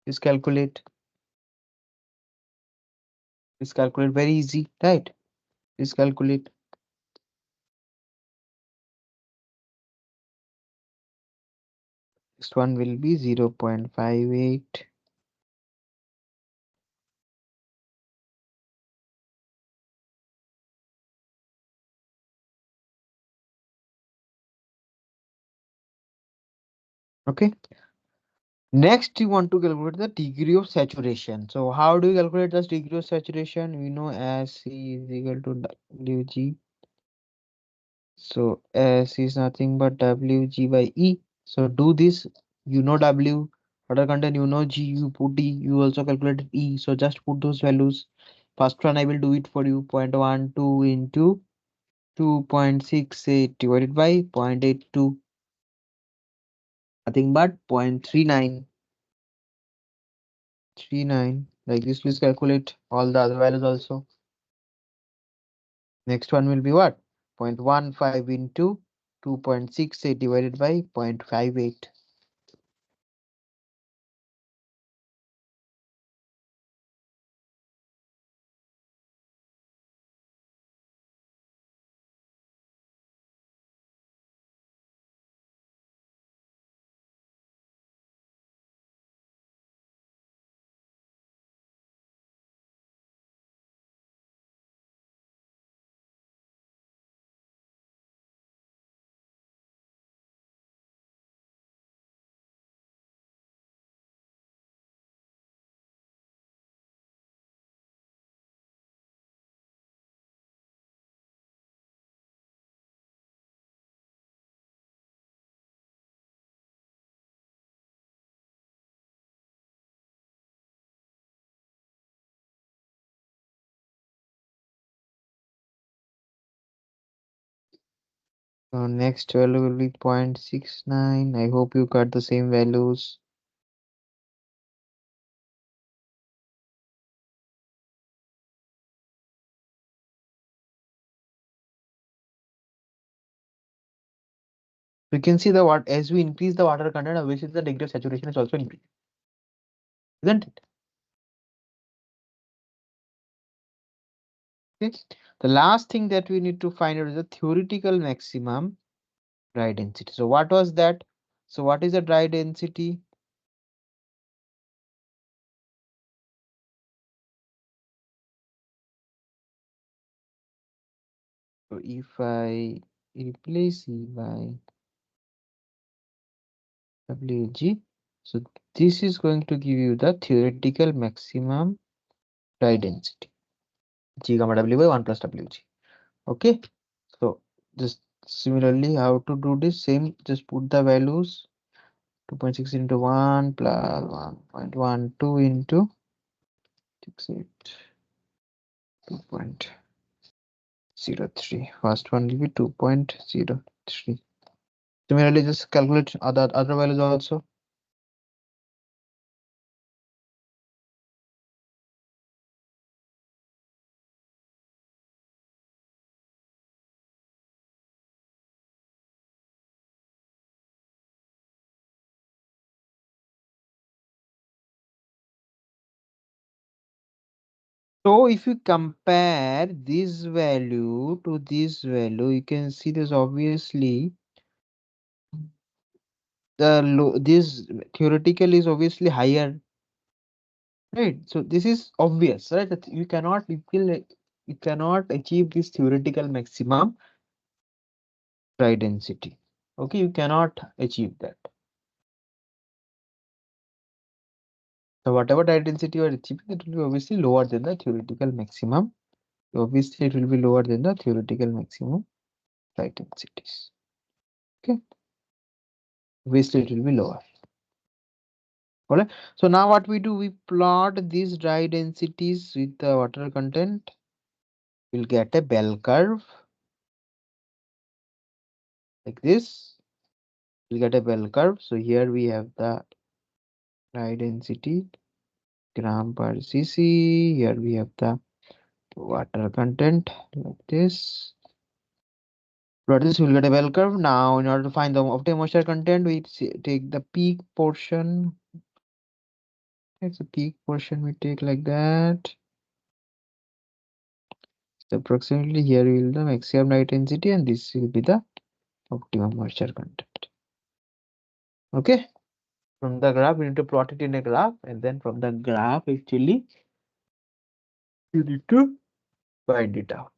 Please calculate. Please calculate, very easy, right? Please calculate. Next one will be 0.58. Okay. Next, you want to calculate the degree of saturation. So how do you calculate the degree of saturation? We know as C is equal to Wg. So S is nothing but Wg by E. So do this. You know W, water content, you know G, you put E, you also calculate E. So just put those values. First one I will do it for you. 0.12 into 2.68 divided by 0.82. Nothing but 0.39. 39. Like this, please calculate all the other values also. Next one will be what? 0.15 into 2.68 divided by 0.58. So next value will be 0.69. I hope you got the same values. We can see the what as we increase the water content, obviously the degree of saturation is also increasing, isn't it? Okay. The last thing that we need to find out is the theoretical maximum dry density. So what was that? So what is the dry density? So if I replace E by Wg, so this is going to give you the theoretical maximum dry density. G gamma W by 1 plus Wg. Okay. So just similarly, how to do this? Same, just put the values. 2.6 into 1 plus 1.12 into 68. 2.6. 2.03. First one will be 2.03. Similarly, just calculate other values also. So if you compare this value to this value, you can see this obviously this theoretical is obviously higher, right? So this is obvious, right? That you cannot achieve this theoretical maximum dry density. Okay, you cannot achieve that. So whatever dry density you are achieving, it will be obviously lower than the theoretical maximum. Obviously, it will be lower than the theoretical maximum dry densities. Okay, obviously it will be lower. Alright. So now what we do, we plot these dry densities with the water content. We'll get a bell curve like this. We'll get a bell curve. So here we have the dry density gram per cc. Here we have the water content like this. Plot this, we'll get a bell curve. Now, in order to find the optimum moisture content, we take the peak portion. It's a peak portion we take like that. So approximately here will the maximum dry density, and this will be the optimum moisture content. Okay. From the graph, we need to plot it in a graph, and then from the graph, actually, you need to find it out.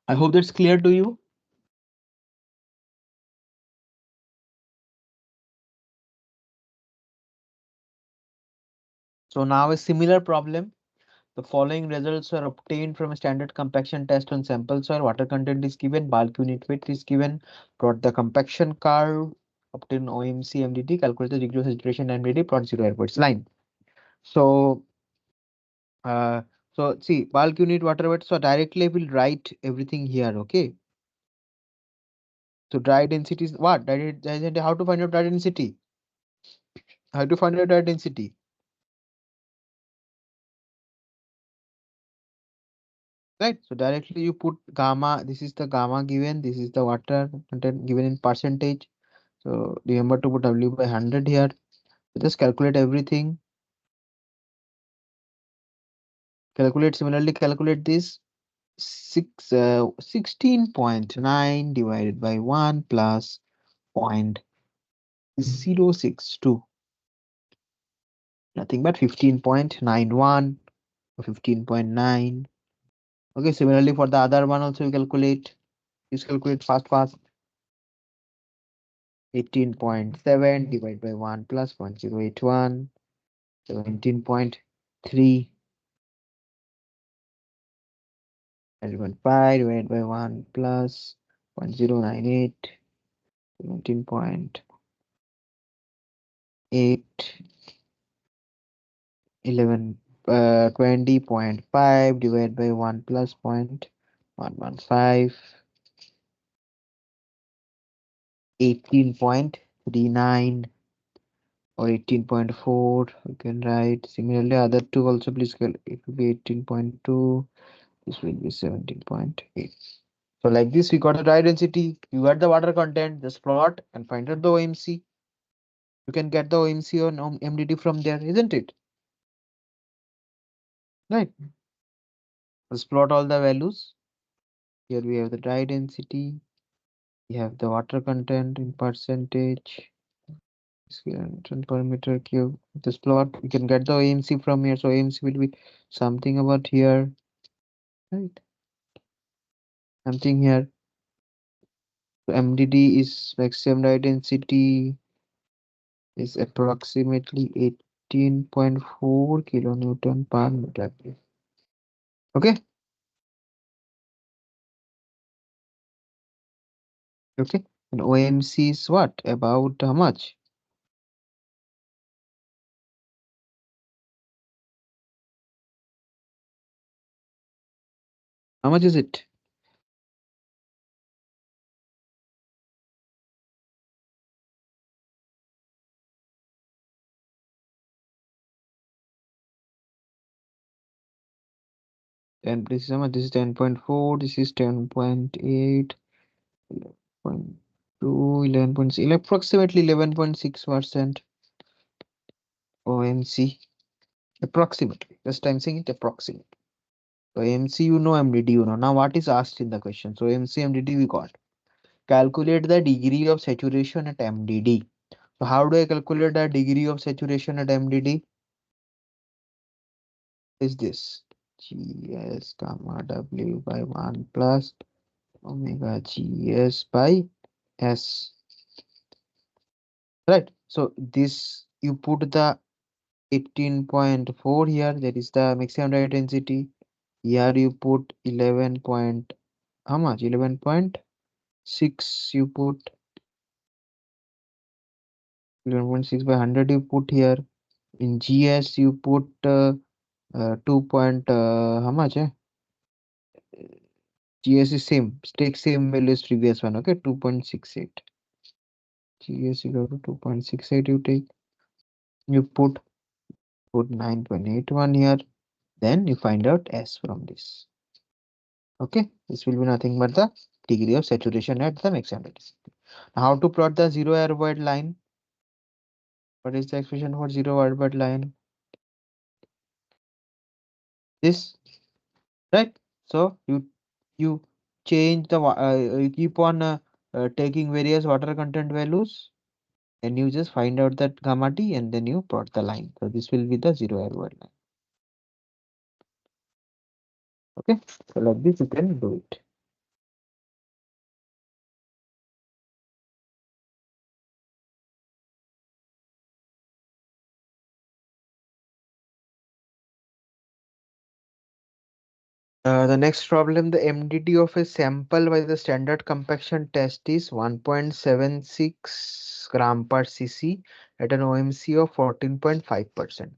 I hope that's clear to you. So now a similar problem. The following results are obtained from a standard compaction test on sample soil. Water content is given, bulk unit weight is given, plot the compaction curve, obtain OMC, MDT, calculate the degree of saturation, MDT, plot zero airports line. So, uh, so see, bulk unit water weight. So directly I will write everything here. Okay. So dry density is what? How to find out dry density? How to find out dry density? Right. So directly you put gamma. This is the gamma given. This is the water content given in percentage. So remember to put W by 100 here. Just calculate everything. Similarly calculate this 16.9 divided by 1 plus 0.062. Nothing but 15.91 or 15.9. Okay, similarly for the other one also we calculate. Please calculate fast. 18.7 divided by 1 plus 0.081. 17.3 divided by 1 plus 0.098. 17.8. 20.5 divided by 1 plus 0.115. 18.39 or 18.4 we can write. Similarly other two also, please it will be 18.2. This will be 17.8. So like this we got the dry density, you got the water content, just plot and find out the OMC. You can get the OMC or MDT from there, isn't it? Right. Let's plot all the values. Here we have the dry density, we have the water content in percentage, per meter cube. This plot, you can get the OMC from here. So OMC will be something about here, right? Something here. So MDD is maximum dry density is approximately 18.4 kilonewton per meter cube. Okay. Okay. And OMC is what? About how much? How much is it? And this is how much? This is 10.4. This is 10.8. 11.2. 11.6. Approximately 11.6% OMC. Approximately. Just I'm saying it approximately. So MC, you know, MDD, you know. Now what is asked in the question? So MC, MDD we got. Calculate the degree of saturation at MDD. So how do I calculate the degree of saturation at MDD? Is this Gs gamma W by 1 plus omega Gs by S. Right. So this you put the 18.4 here, that is the maximum direct density. Here you put 11 point, how much? 11.6 you put, 11.6 by 100 you put here. In GS you put 2 point, how much? GS is same, take same value as previous one, okay, 2.68. GS equal to 2.68 you take, you put 9.81 here, then you find out S from this. Okay, this will be nothing but the degree of saturation at the maximum density. Now, how to plot the zero error void line? What is the expression for zero error void line? This, right? So you change the you keep on taking various water content values, and you just find out that gamma t, and then you plot the line. So this will be the zero error void line. Okay, so like this you can do it. The next problem, the MDT of a sample by the standard compaction test is 1.76 gram per cc at an OMC of 14.5%.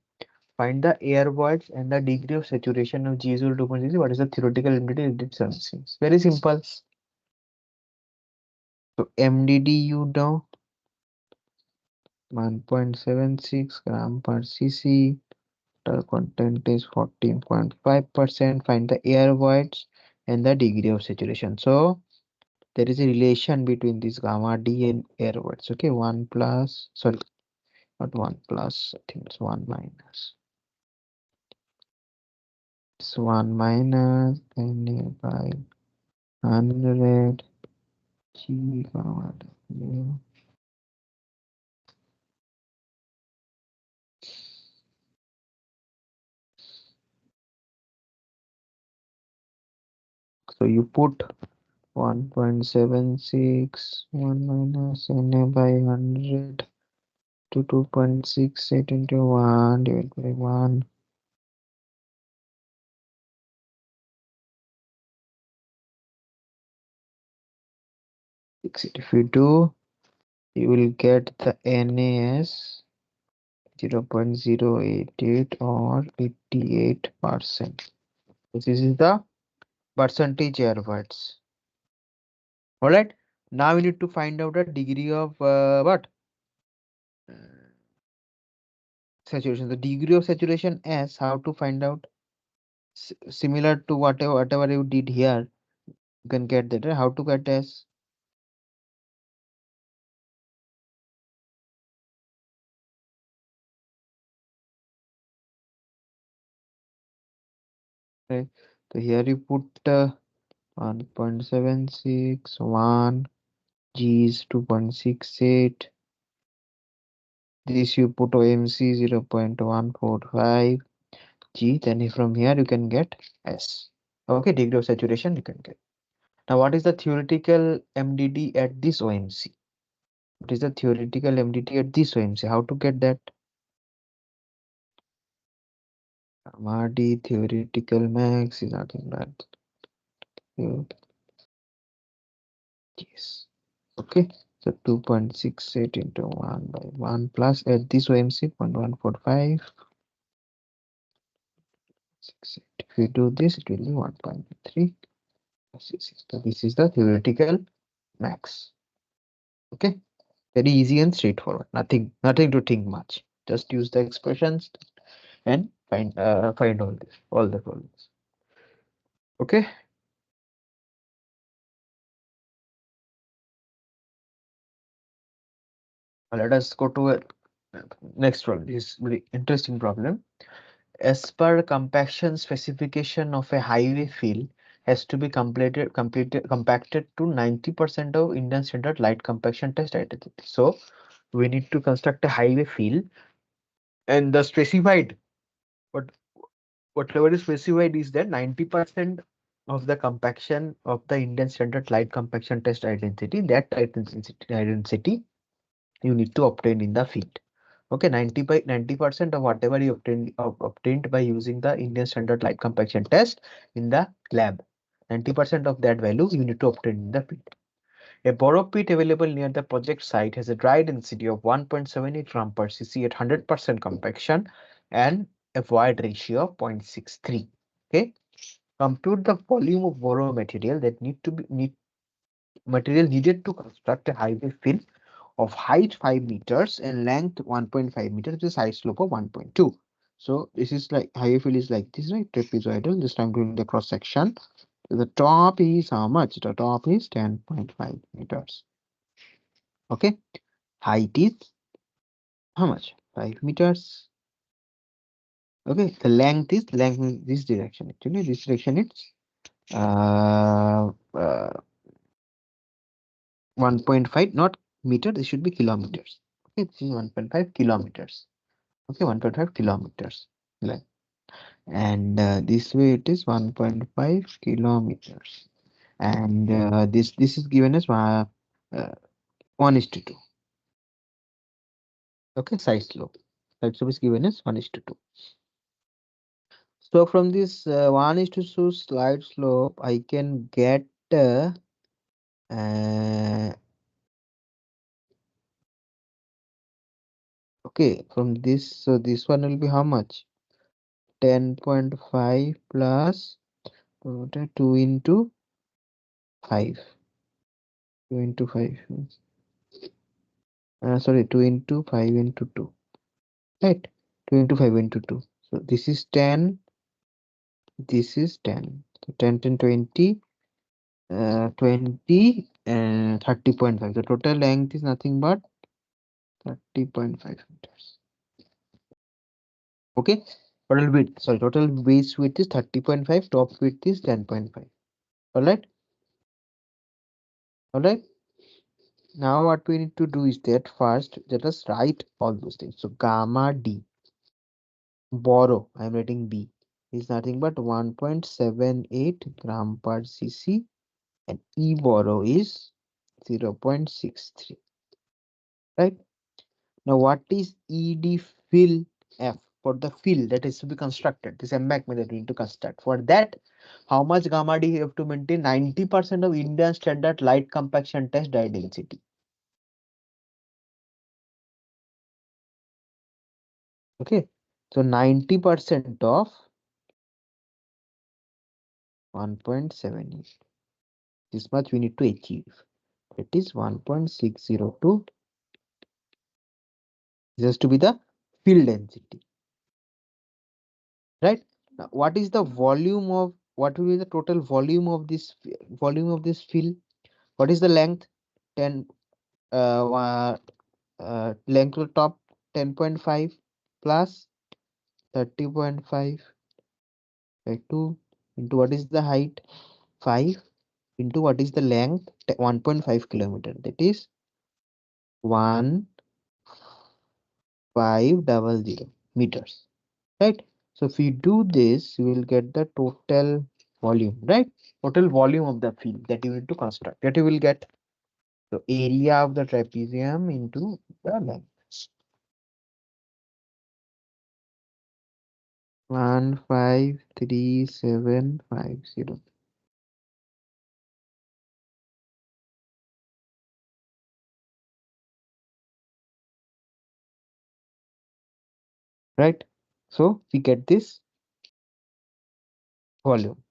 Find the air voids and the degree of saturation of G is equal to 2.6. What is the theoretical MDT? It's very simple. So MDT you know 1.76 gram per cc. Water content is 14.5%. Find the air voids and the degree of saturation. So there is a relation between this gamma D and air voids. Okay, 1 plus, sorry, not 1 plus, I think it's 1 minus. It's 1 minus Na by 100 G gamma W. So you put 1.76, 1 minus Na by 100 to 2.68 into 1 divided by 1. If you do, you will get the Na as 0.088 or 88%. This is the percentage air words. All right. Now we need to find out the degree of what? Uh, Saturation. The degree of saturation S. How to find out? Similar to whatever you did here, you can get that. Right? How to get S? Right. So here you put 1.76, 1, G is 2.68. This you put OMC 0.145 G. Then from here you can get S. Okay, degree of saturation you can get. Now, what is the theoretical MDD at this OMC? What is the theoretical MDT at this OMC? How to get that? Gamma D theoretical max is nothing but yes. Okay. So 2.68 into 1 by 1 plus at this OMC 0.145. If you do this, it will be 1.3. So this is the theoretical max. Okay, very easy and straightforward. Nothing to think much. Just use the expressions and find all the problems. Okay, let us go to a next problem. This is very interesting problem. As per compaction specification of a highway field has to be compacted to 90% of Indian standard light compaction test identity. So we need to construct a highway field, and the specified what whatever is specified is that 90% of the compaction of the Indian standard light compaction test identity, that identity you need to obtain in the field. Okay, 90% of whatever you obtained by using the Indian standard light compaction test in the lab, 90% of that value you need to obtain in the field. A borrow pit available near the project site has a dry density of 1.78 gram per cc at 100% compaction and a void ratio of 0.63. Okay, compute the volume of borrow material that material needed to construct a highway field of height 5 meters and length 1.5 meters with a side slope of 1.2. So this is like highway field is like this, right? Trapezoidal. This time doing the cross section. The top is how much? The top is 10.5 meters. Okay. Height is how much? 5 meters. Okay. The length is this direction. Actually, this direction is uh, uh 1.5, not meter. This should be kilometers. Okay, this is 1.5 kilometers. Okay, 1.5 kilometers. Like, and this way it is 1.5 kilometers. And this is given as 1:2. Okay, side slope. Side slope is given as 1:2. So from this 1:2 slide slope, I can get uh, okay, from this. So this one will be how much? 10.5 plus 2 into 5. 2 into 5. Sorry, 2 into 5 into 2. Right? 2 into 5 into 2. So this is 10. This is 10. So 10, 10, 20. 20 and 30.5. The total length is nothing but 30.5 meters. Okay. Total width. Sorry, total base width is 30.5. Top width is 10.5. All right. All right. Now what we need to do is that first let us write all those things. So gamma D borrow, I'm writing B, is nothing but 1.78 gram per cc, and E borrow is 0.63. Right? Now what is ED fill F? For the fill that is to be constructed, this embankment that we need to construct. For that, how much gamma D you have to maintain? 90% of Indian standard light compaction test dye density. Okay, so 90% of 1.78. This much we need to achieve. It is 1.602. This has to be the fill density, right? Now, what is the volume of what will be the total volume of this fill? What is the length? 10 length to the top 10.5 plus 30.5 by 2 into what is the height 5 into what is the length 1.5 kilometer, that is 1500 meters, right? So if we do this, we will get the total volume, right? Total volume of the field that you need to construct, that you will get. So area of the trapezium into the length. 153,750. Right? So we get this volume.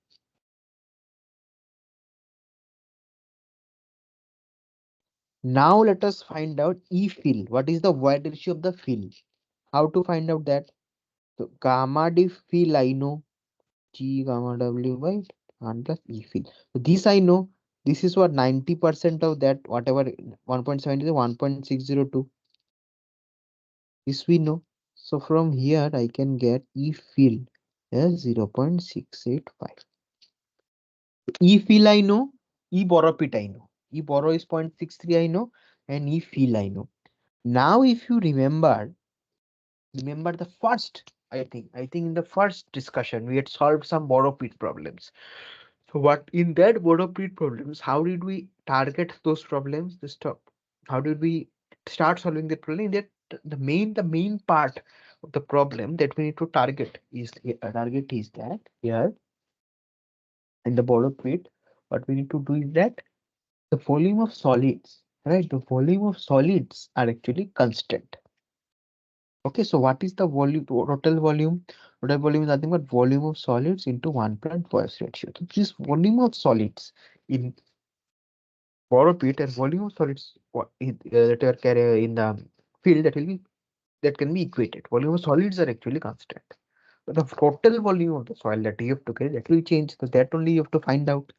Now let us find out E fill. What is the void ratio of the fill? How to find out that? So gamma d fill I know G gamma W by 1 plus E fill. So this I know. This is what 90% of that whatever 1.7 is 1.602. This we know. So from here I can get E fill as 0.685. E fill I know. E borrow pit I know. E borrow is 0.63 I know. And E fill I know. Now if you remember the first, I think in the first discussion we had solved some borrow pit problems. So what in that borrow pit problems, how did we target those problems? The stop. How did we start solving that problem? That the main part of the problem that we need to target is that here in the borrow pit, what we need to do is that the volume of solids, right? The volume of solids are actually constant. Okay, so what is the volume, total volume? Total volume is nothing but volume of solids into 1 plant voice ratio. So this volume of solids in borrow pit and volume of solids that are carried in the field that can be equated. Volume of solids are actually constant. But the total volume of the soil that you have to carry that will change. So that only you have to find out.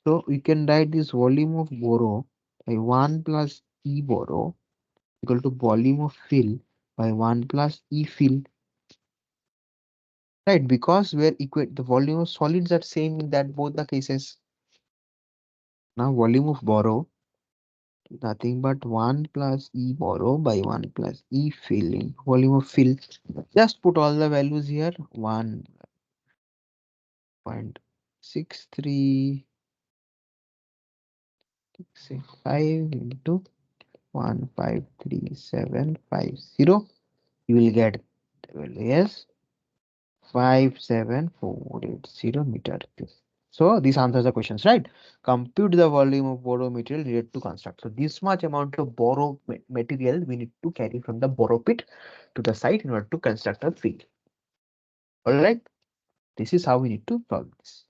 So we can write this volume of borrow by 1 plus E borrow equal to volume of fill by 1 plus E fill. Right, because we're equate the volume of solids are same in that both the cases. Now volume of borrow nothing but 1 plus E borrow by 1 plus E fill in volume of fill. Just put all the values here 1.6365 into 153,750. You will get the value as 57480 meter cube. So this answers the questions, right? Compute the volume of borrow material needed to construct. So this much amount of borrow material we need to carry from the borrow pit to the site in order to construct a field. All right. This is how we need to solve this.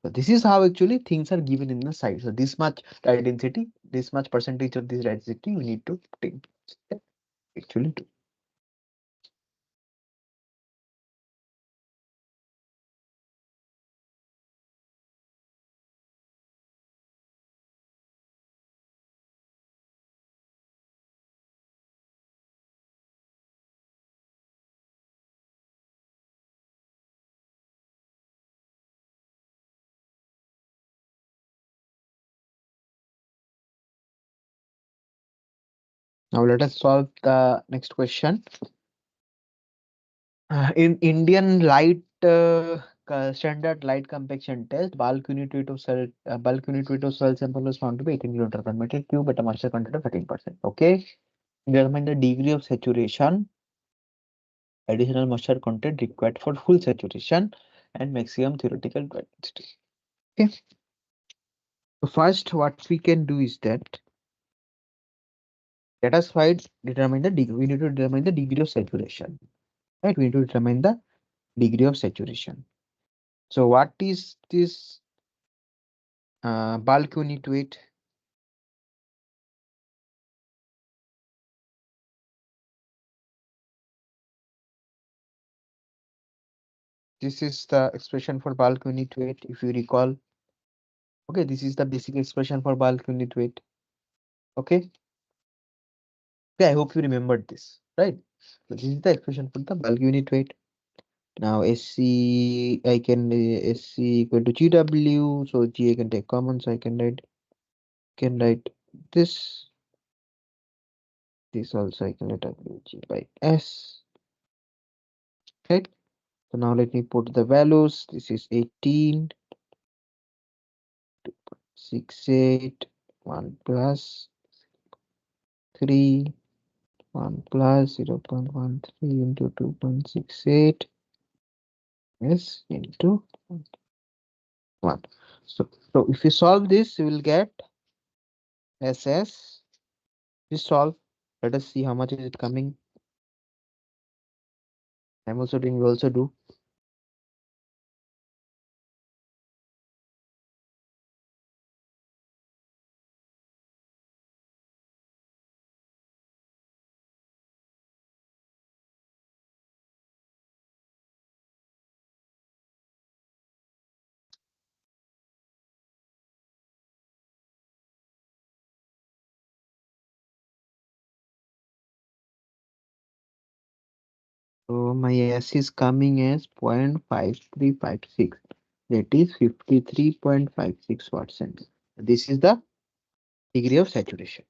So this is how actually things are given in the site. So this much dye density, this much percentage of this dye density we need to take actually do. Now let us solve the next question. In Indian light standard light compaction test, bulk unit weight of soil sample was found to be 18 kilograms per meter cube at a moisture content of 13%. Okay, determine the degree of saturation, additional moisture content required for full saturation, and maximum theoretical dry density. Okay, so first what we can do is that let us find determine the degree. We need to determine the degree of saturation. Right, we need to determine the degree of saturation. So what is this bulk unit weight? This is the expression for bulk unit weight, if you recall. Okay, this is the basic expression for bulk unit weight. Okay. Okay, I hope you remembered this, right? So this is the expression for the bulk unit weight. Now SC, I can SC equal to GW, so G I can take common, so I can write this. This also I can write WG by S. Right. So now let me put the values. This is 18, 68, 1 plus 3. 1 plus 0.13 into 2.68 is into 1. So if you solve this, you will get SS. Just solve. Let us see how much is it coming. I'm also doing, we also do. So my S is coming as 0.5356. That is 53.56%. This is the degree of saturation.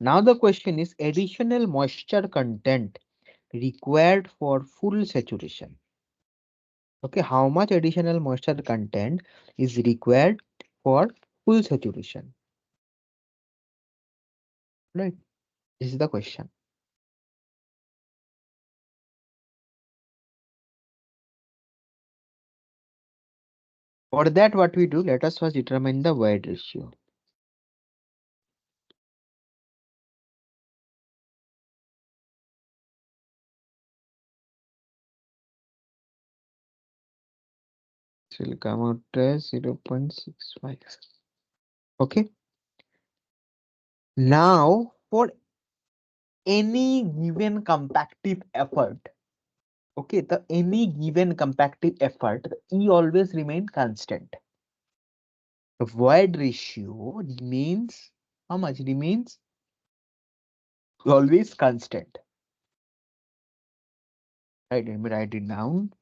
Now the question is additional moisture content required for full saturation. Okay, how much additional moisture content is required for full saturation? Right, this is the question. For that, what we do, let us first determine the void ratio. It will come out as 0.65. Okay. Now, for any given compactive effort, okay, the any given compactive effort, the E always remain constant. The void ratio remains, how much remains? Always constant. Right, let me write it down.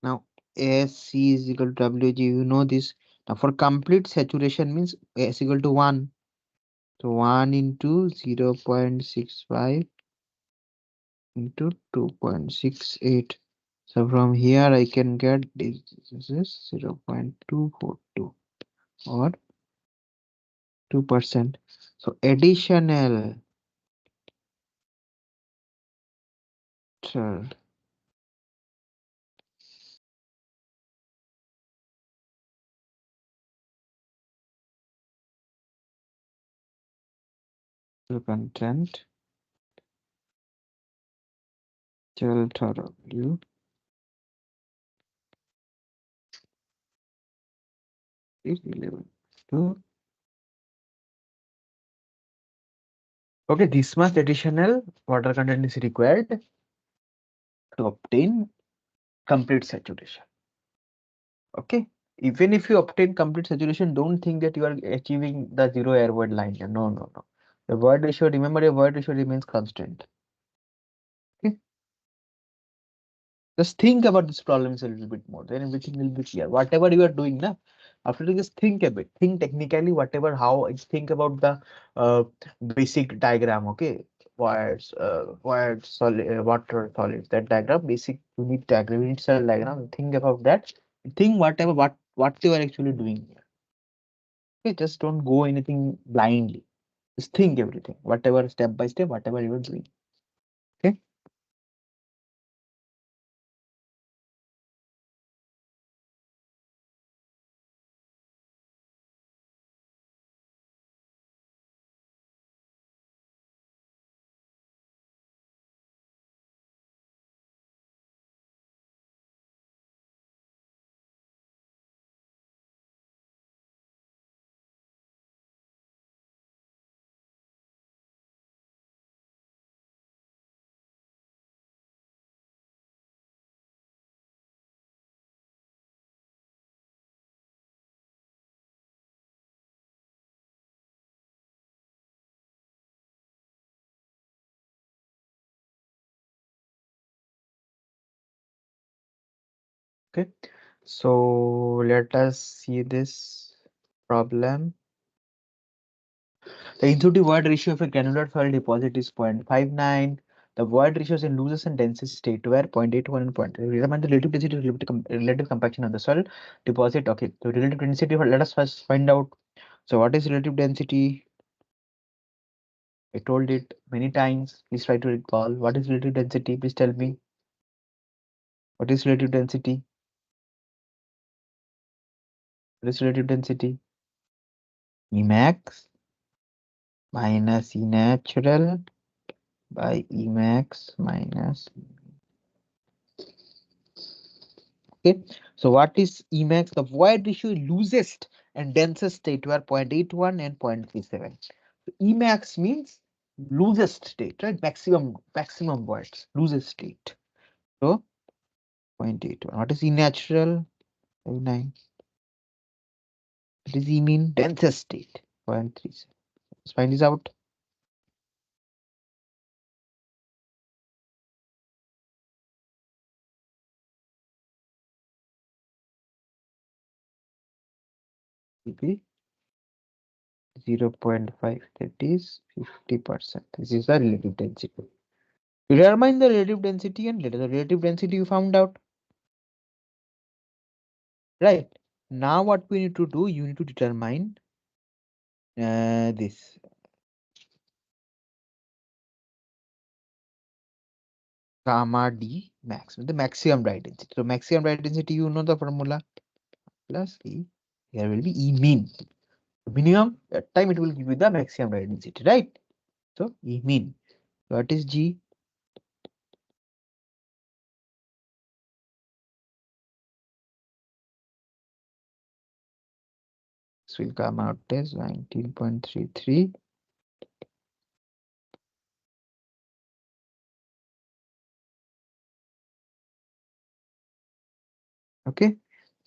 Now, AC is equal to WG, you know this. Now, for complete saturation means S equal to 1. So 1 into 0.65 into 2.68. So from here I can get this is 0.242 or 2%. So additional uh, content delta W is 11. So, okay, this much additional water content is required to obtain complete saturation. Okay. Even if you obtain complete saturation, don't think that you are achieving the zero air void line. No, no, no. The void ratio, remember, your void ratio remains constant. Okay. Just think about this problems a little bit more, then everything will be clear. Whatever you are doing now, after that, just think a bit. Think technically, whatever, how, think about the basic diagram, okay? Wires, solid, water, solids, that diagram, basic unit diagram, unit cell diagram. Think about that. Think whatever, what you are actually doing here. Okay, just don't go anything blindly. Just think everything, whatever step by step, whatever you are doing. Okay. Okay. So let us see this problem. The intuitive void ratio of a granular soil deposit is 0.59. The void ratios in loose and dense state were 0.81 and 0.3. Remember the relative density, relative compaction of the soil deposit. Okay, so relative density, let us first find out. So what is relative density? I told it many times. Please try to recall. What is relative density? Please tell me. What is relative density? What is relative density? Emax minus E natural by Emax minus. Okay. So what is Emax? The void ratio loosest and densest state were 0.81 and 0.37. So Emax means loosest state, right? Maximum voids, loosest state. So 0.81. What is E natural? 9. What is E mean? Densest state. 0.37. Let's find this out. Maybe 0.5, that is 50%. This is the relative density. Determine the relative density and let the relative density you found out. Right. Now what we need to do, you need to determine this gamma d max, the maximum dry density. So maximum dry density, you know the formula, plus E. Here will be E mean. Minimum, that time it will give you the maximum dry density, right? So E mean. What is G? This will come out as 19.33. Okay.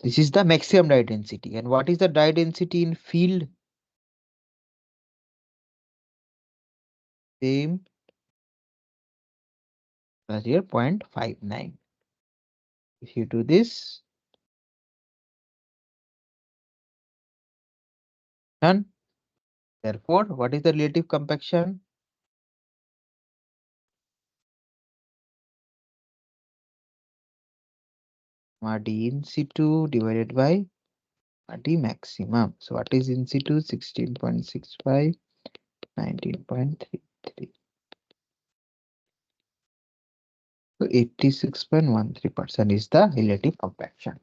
This is the maximum dry density. And what is the dry density in field? Same as here, 0.59. If you do this, done. Therefore, what is the relative compaction? D in situ divided by D maximum. So what is in situ? 16.65, 19.33. So 86.13% is the relative compaction.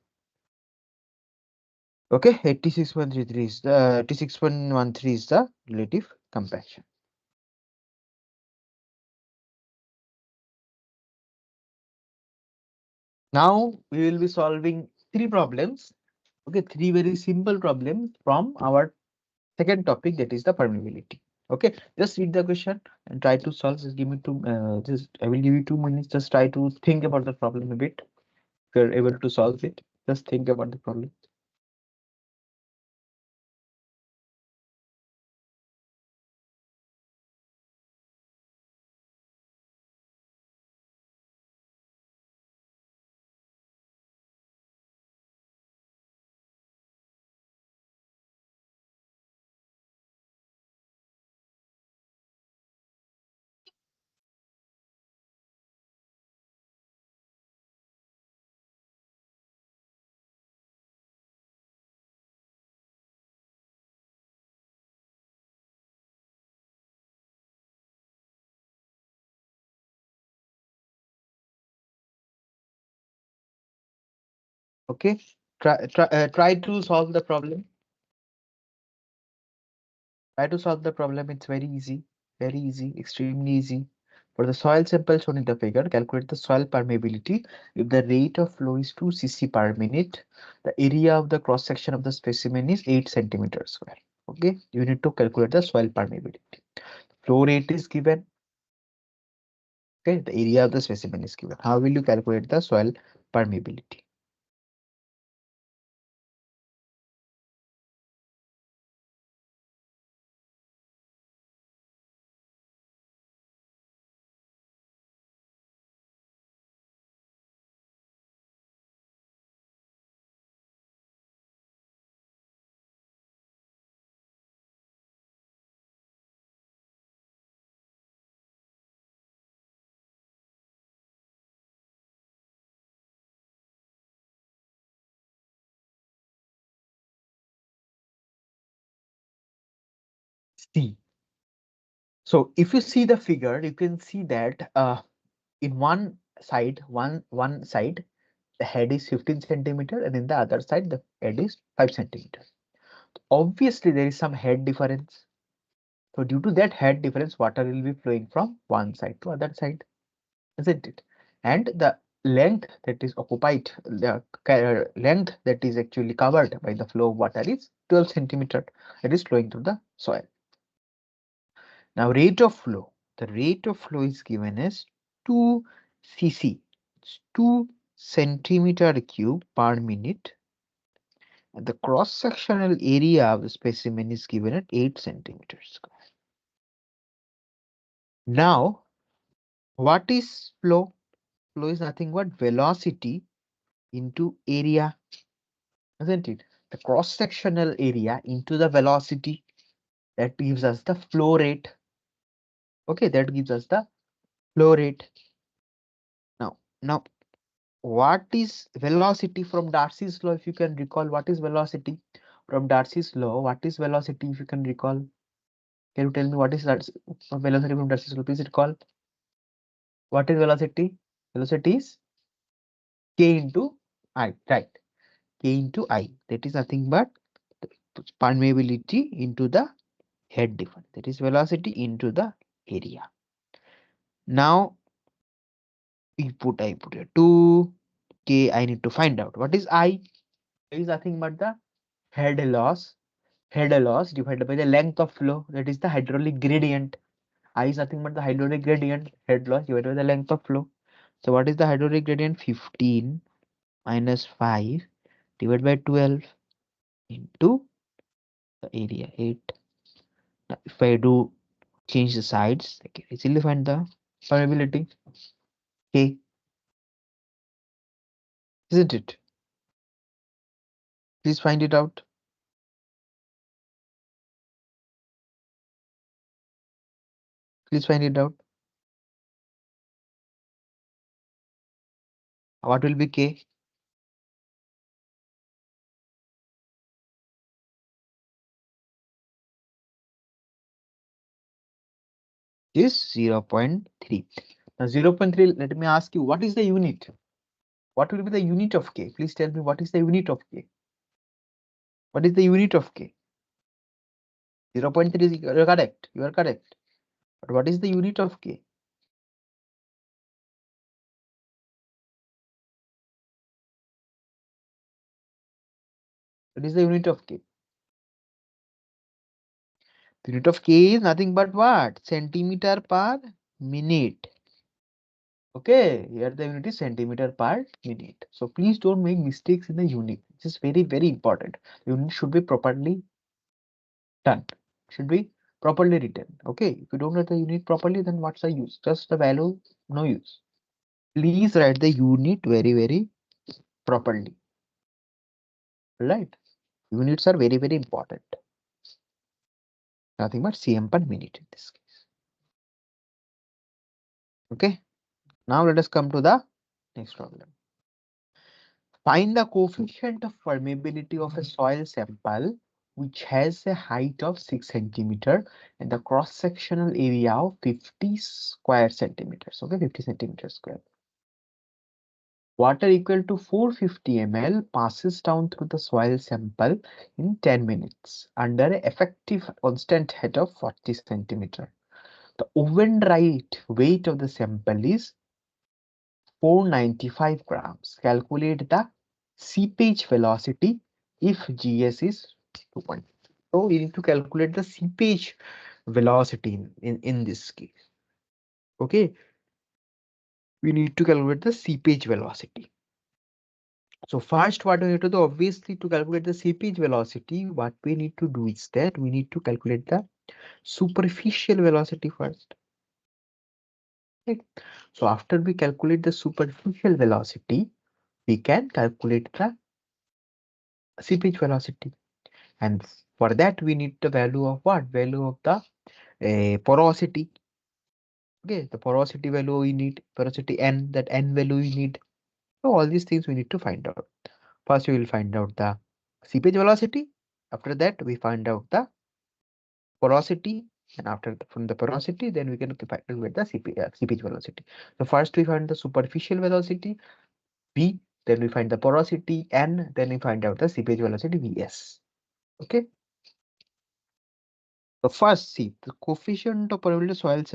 Okay, 86.33 is the 86.13 is the relative compaction. Now we will be solving three problems. Okay, three very simple problems from our second topic, that is the permeability. Okay, just read the question and try to solve. Just give me two. Just I will give you 2 minutes. Just try to think about the problem a bit. If you're able to solve it, just think about the problem. Okay, try to solve the problem. Try to solve the problem. It's very easy, extremely easy. For the soil sample shown in the figure, calculate the soil permeability if the rate of flow is 2 cc per minute. The area of the cross section of the specimen is 8 centimeters square. Okay, you need to calculate the soil permeability. Flow rate is given. Okay, the area of the specimen is given. How will you calculate the soil permeability? C. So if you see the figure, you can see that in one side, one side, the head is 15 centimeter and in the other side the head is 5 centimeters. Obviously there is some head difference. So due to that head difference, water will be flowing from one side to other side, isn't it? And the length that is occupied, the length that is actually covered by the flow of water is 12 centimeter. It is flowing through the soil. Now rate of flow. The rate of flow is given as 2 cc. It's 2 centimeter cube per minute. And the cross-sectional area of the specimen is given at 8 centimeters square. Now, what is flow? Flow is nothing but velocity into area, isn't it? The cross-sectional area into the velocity, that gives us the flow rate. Okay, that gives us the flow rate. Now, what is velocity from Darcy's law? If you can recall, what is velocity from Darcy's law? What is velocity? If you can recall, can you tell me what is that velocity from Darcy's law? Please recall. What is velocity? Velocity is k into I, right? K into I. That is nothing but permeability into the head difference. That is velocity into the area. Now I put here 2k. I need to find out what is I. It is nothing but the head loss. Head loss divided by the length of flow. That is the hydraulic gradient. I is nothing but the hydraulic gradient. Head loss divided by the length of flow. So what is the hydraulic gradient? 15 minus 5 divided by 12 into the area 8. Now, if I do change the sides, I can easily find the permeability. K, isn't it? Please find it out. Please find it out. What will be K? Is 0.3. Now 0.3, let me ask you, what is the unit? What will be the unit of K? Please tell me what is the unit of K? What is the unit of K? 0.3 is you are correct. You are correct. But what is the unit of K? What is the unit of K? The unit of K is nothing but what? Centimeter per minute. Okay, here the unit is centimeter per minute. So please don't make mistakes in the unit. This is very, very important. The unit should be properly done. Should be properly written. Okay, if you don't write the unit properly, then what's the use? Just the value, no use. Please write the unit very, very properly. Right? Units are very, very important. Nothing but cm per minute in this case. Okay. Now let us come to the next problem. Find the coefficient of permeability of a soil sample which has a height of 6 centimeter and the cross-sectional area of 50 square centimeters. Okay, 50 centimeters square. Water equal to 450 ml passes down through the soil sample in 10 minutes under an effective constant height of 40 centimeter. The overnight weight of the sample is 495 grams. Calculate the seepage velocity if GS is 2. So we need to calculate the seepage velocity in this case. Okay, we need to calculate the seepage velocity. So first, what we need to do, obviously, to calculate the seepage velocity, what we need to do is that we need to calculate the superficial velocity first. Right? So after we calculate the superficial velocity, we can calculate the seepage velocity. And for that, we need the value of what? Value of the porosity. Okay, the porosity value we need, porosity n, that n value we need. So all these things we need to find out. First, we will find out the seepage velocity. After that, we find out the porosity. And after from the porosity, then we can calculate the seepage velocity. So first, we find the superficial velocity. B, then we find the porosity N, then we find out the seepage velocity Vs. Okay. So first, see the coefficient of permeability of soils.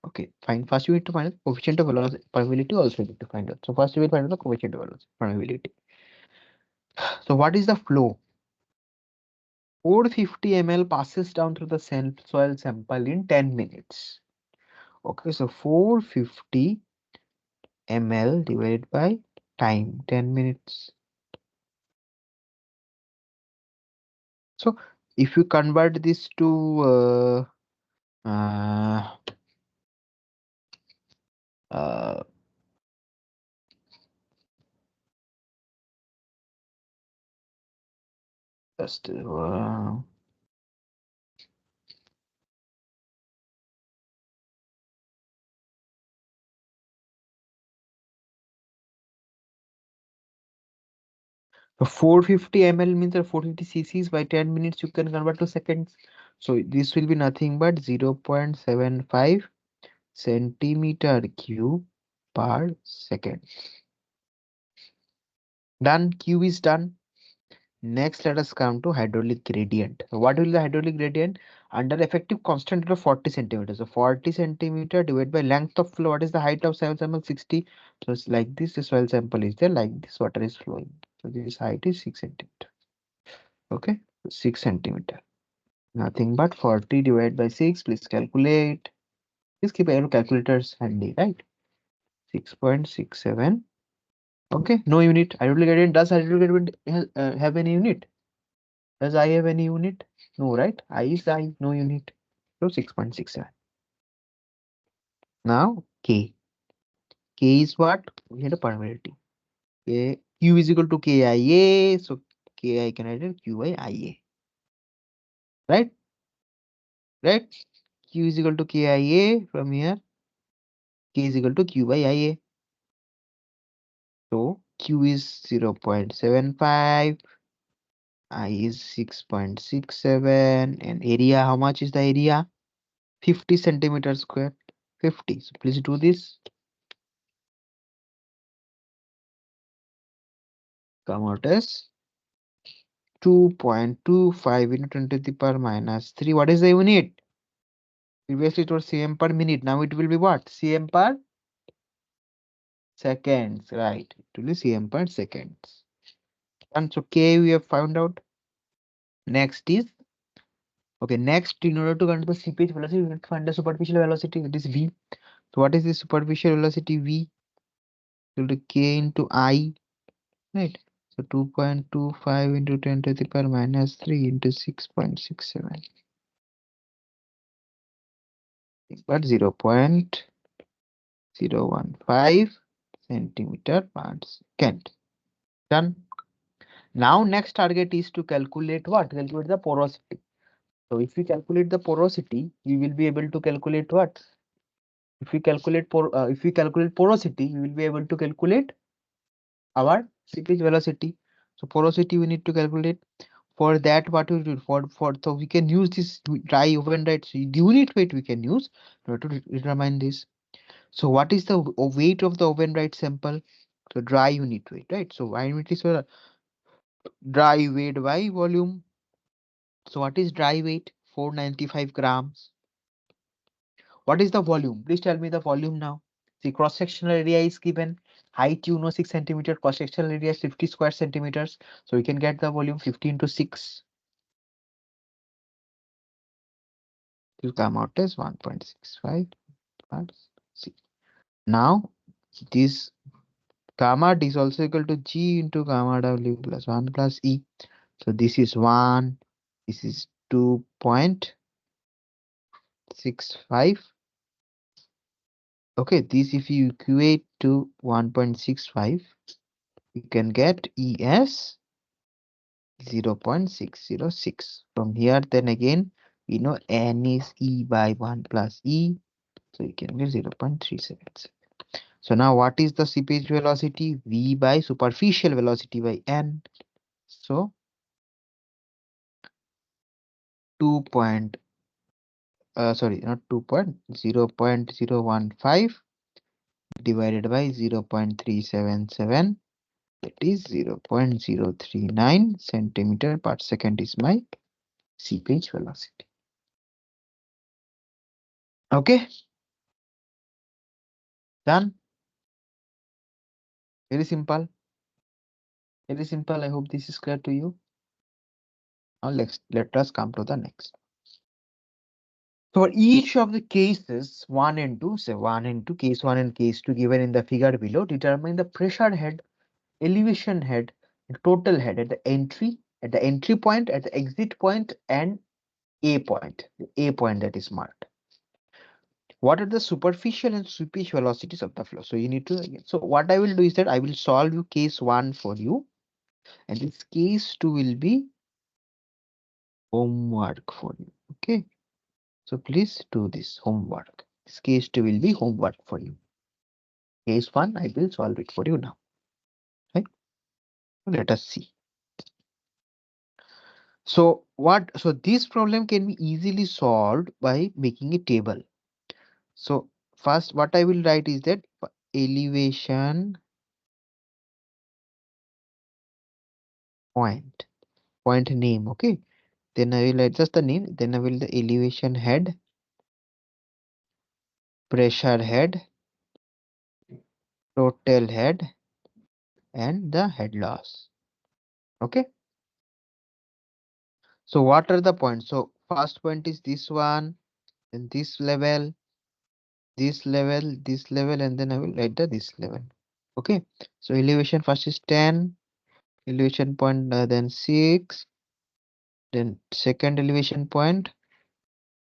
Okay, fine. First, you need to find the coefficient of permeability. Also, you need to find out. So first, you will find out the coefficient of permeability. So what is the flow? 450 ml passes down through the soil sample in 10 minutes. Okay, so 450 ml divided by time, 10 minutes. So if you convert this to uh, just so 450 ml means 450 cc's by 10 minutes you can convert to seconds. So this will be nothing but 0.75 centimeter cube per second. Done. Q is done. Next, let us come to hydraulic gradient. So what will be the hydraulic gradient? Under effective constant of 40 centimeters. So 40 centimeter divided by length of flow. What is the height of soil sample? 60. So it's like this. The soil sample is there. Like this, water is flowing. So this height is 6 centimeter. Okay, 6 centimeter. Nothing but 40 divided by 6. Please calculate. Please keep your calculators handy, right? 6.67. Okay, no unit. Hydraulic gradient. Does hydraulic gradient have any unit? Does I have any unit? No, right? I is I, no unit. So 6.67. Now K. K is what? We had a permeability. K, Q is equal to KIA. So KI can write it Q by IA. Right? Right? Q is equal to KIA from here. K is equal to Q by IA. So Q is 0.75. I is 6.67. And area, how much is the area? 50 centimeters square. 50. So please do this. Come out as 2.25 into 10 to the power minus 3. What is the unit? Previously it was cm per minute. Now it will be what? Cm per seconds. Right. It will be cm per seconds. And so K we have found out. Next is, okay, next in order to find the seepage velocity, we need to find the superficial velocity, that is V. So what is the superficial velocity V? Equal to K into I. Right. So 2.25 into 10 to the power minus 3 into 6.67. But 0.015 centimeter per second. Done. Now next target is to calculate what? Calculate the porosity. So if we calculate the porosity, we will be able to calculate what? If we calculate porosity, we will be able to calculate our seepage velocity. So porosity we need to calculate. For that, what we do for so we can use this dry oven, right? So the unit weight we can use in order to determine this. So what is the weight of the oven right sample? So dry unit weight, right? So I unit is dry weight by volume. So what is dry weight? 495 grams. What is the volume? Please tell me the volume now. See, cross-sectional area is given. Height, 6 centimeter. Cross-sectional area is 50 square centimeters. So we can get the volume 50 into 6. Will come out as 1.65. See. Now this gamma D is also equal to G into gamma W plus 1 plus E. So this is 1. This is 2.65. Okay, this if you equate to 1.65, you can get ES 0.606. From here, then again, we know N is E by 1 plus E. So you can get 0.376. So now what is the seepage velocity? V by superficial velocity by N. So 2. Sorry, not 2 point, 0.015 divided by 0.377 That is 0.039 centimeter per second is my seepage velocity. Okay, done. Very simple. Very simple. I hope this is clear to you. Now let us come to the next. So for each of the cases 1 and 2, say 1 and 2, case 1 and case 2 given in the figure below, determine the pressure head, elevation head, and total head at the entry point, at the exit point, and A point, the A point that is marked. What are the superficial and seepage velocities of the flow? So you need to, so what I will do is that I will solve you case 1 for you, and this case 2 will be homework for you. Okay. So please do this homework. This case 2 will be homework for you. Case 1, I will solve it for you now. Right? Let us see. So this problem can be easily solved by making a table. So first what I will write is that elevation point name. Okay. Then I will write just the name. Then I will the elevation head, pressure head, total head, and the head loss. Okay. So what are the points? So first point is this one, then this level, this level, and then I will write this level. Okay. So elevation first is 10, elevation point, then 6, then second elevation point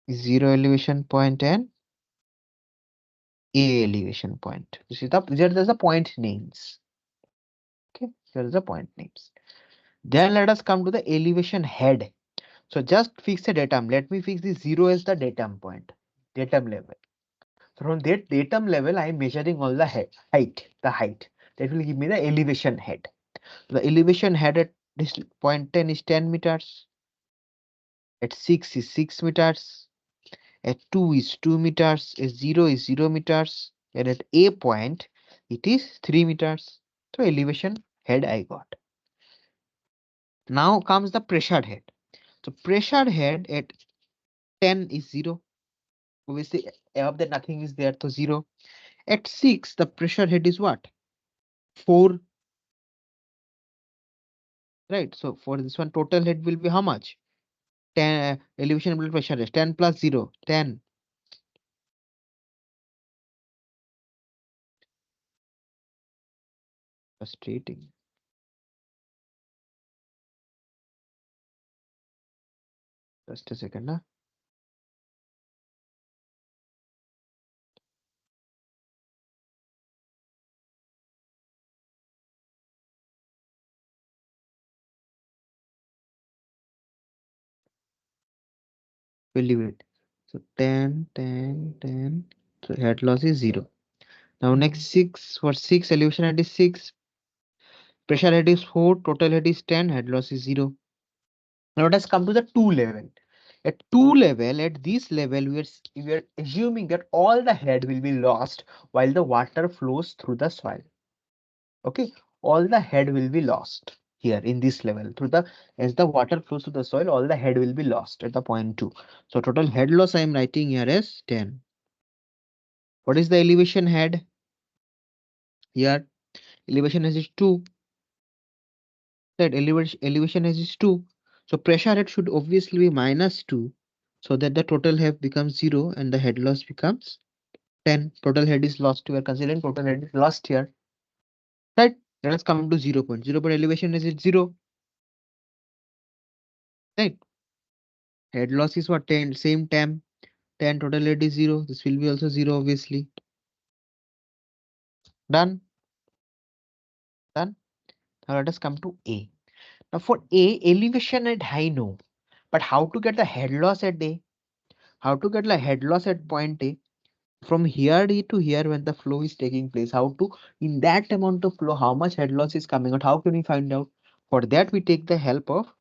is 0 elevation point, and A elevation point. You see there's the point names. Okay, here's the point names. Then let us come to the elevation head. So just fix a datum. Let me fix the 0 as the datum point, datum level. So from that datum level, I am measuring all the height. That will give me the elevation head. The elevation head at this point 10 is 10 meters. At 6 is 6 meters. At 2 is 2 meters. At 0 is 0 meters. And at A point, it is 3 meters. So elevation head I got. Now comes the pressure head. So pressure head at 10 is 0. Obviously, above that nothing is there, so 0. At 6, the pressure head is what? 4. Right. So for this one, total head will be how much? 10 elevation blood pressure is 10 plus 0, 10. Frustrating. Just a second. Huh? We'll leave it. So 10, 10, 10. So head loss is 0. Now next 6, for 6 elevation head is 6. Pressure head is 4. Total head is 10. Head loss is 0. Now let us come to the 2 level. At 2 level, at this level, we are assuming that all the head will be lost while the water flows through the soil. Okay, all the head will be lost here in this level through the as the water flows through the soil, all the head will be lost at the point 2. So total head loss I am writing here as 10. What is the elevation head? Here elevation is 2. That elevation is 2. So pressure head should obviously be -2, so that the total head becomes 0 and the head loss becomes 10. Total head is lost. We are considering total head is lost here. Right? Let us come to 0 point. 0 point elevation is 0. Right? Head loss is what? 10. Same 10. 10 total head is 0. This will be also 0, obviously. Done. Done. Now let us come to A. Now for A, elevation at I know. But how to get the head loss at A? How to get the head loss at point A? From here to here when the flow is taking place, how to, in that amount of flow, how much head loss is coming out? How can we find out? For that, we take the help of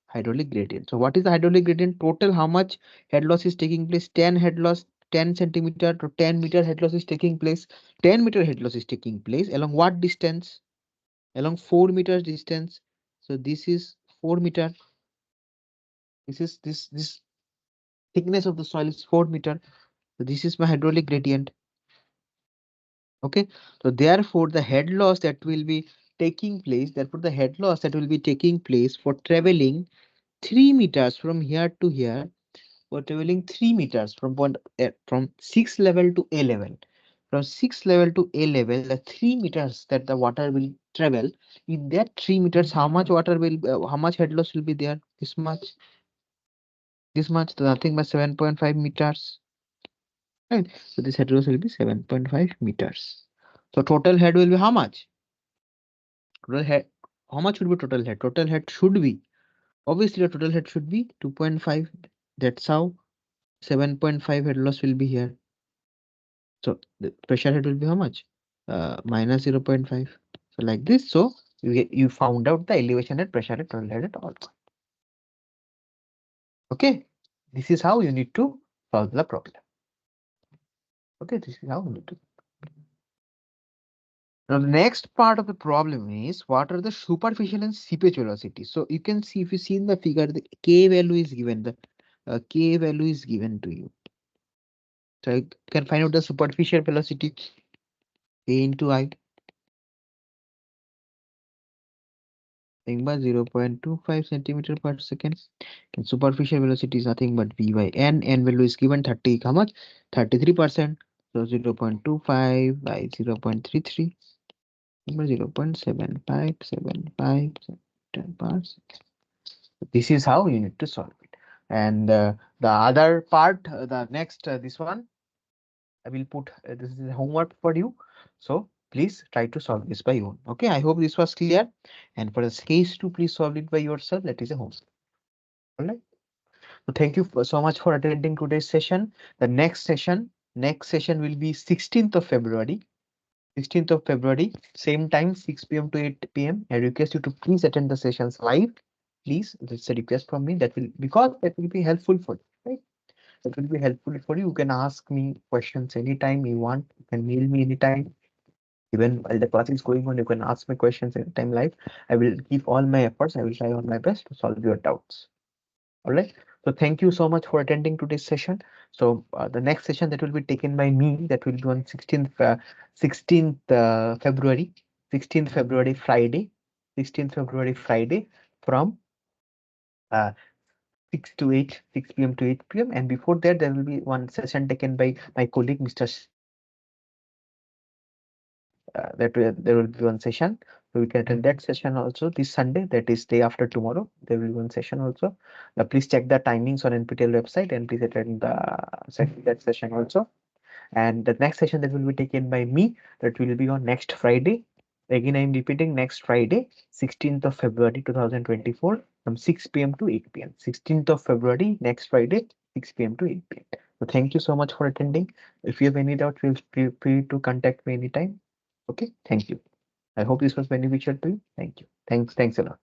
hydraulic gradient. So what is the hydraulic gradient? Total how much head loss is taking place? 10 head loss, 10 centimeter to 10 meter head loss is taking place. 10 meter head loss is taking place along what distance? along 4 meters distance. So this is 4 meter. This thickness of the soil is 4 meter. So this is my hydraulic gradient. Okay, so therefore the head loss that will be taking place, therefore the head loss that will be taking place for traveling 3 meters from here to here, for traveling 3 meters from from 6 level to A level. From 6 level to A level, the 3 meters that the water will travel, in that 3 meters, how much water will, how much head loss will be there? This much, so nothing but 7.5 meters. Right. So this head loss will be 7.5 meters. So total head will be how much? Total head, how much would be total head? Total head should be, obviously the total head should be 2.5. That's how 7.5 head loss will be here. So the pressure head will be how much? Minus 0.5. So like this. So you found out the elevation at pressure at total head at all. Okay. This is how you need to solve the problem. Okay. This is how you need to. Now the next part of the problem is what are the superficial and seepage velocity. So you can see, if you see in the figure, the K value is given. The K value is given to you. So you can find out the superficial velocity K into I. Nothing but 0.25 centimeter per second. And superficial velocity is nothing but V by N. N value is given 30, how much? 33%. So 0.25 by 0.33. Number 0.7575 per second. This is how you need to solve it. And the other part, the next, this one, I will put, this is homework for you. So please try to solve this by own. Okay, I hope this was clear. And for the case 2, please solve it by yourself. That is a homework. All right. So thank you so much for attending today's session. The next session will be 16th of February. 16th of February, same time, 6 p.m. to 8 p.m. I request you to please attend the sessions live. Please, that's a request from me. That will, because that will be helpful for you, right? That will be helpful for you. You can ask me questions anytime you want. You can mail me anytime. Even while the class is going on, you can ask me questions anytime live. I will give all my efforts. I will try on my best to solve your doubts. All right. So thank you so much for attending today's session. So the next session that will be taken by me, that will be on 16th February, 16th February Friday, 16th February Friday from uh, 6 to 8, 6 p.m. to 8 p.m. And before that, there will be one session taken by my colleague, Mr. There will be one session. So we can attend that session also this Sunday, that is day after tomorrow. There will be one session also. Please check the timings on NPTEL website and please attend that session also. And the next session that will be taken by me, that will be on next Friday. Again, I'm repeating, next Friday, 16th of February 2024 from 6 p.m. to 8 p.m. 16th of February, next Friday, 6 p.m. to 8 p.m. So thank you so much for attending. If you have any doubt, feel free to contact me anytime. Okay, thank you. I hope this was beneficial to you. Thank you. Thanks a lot.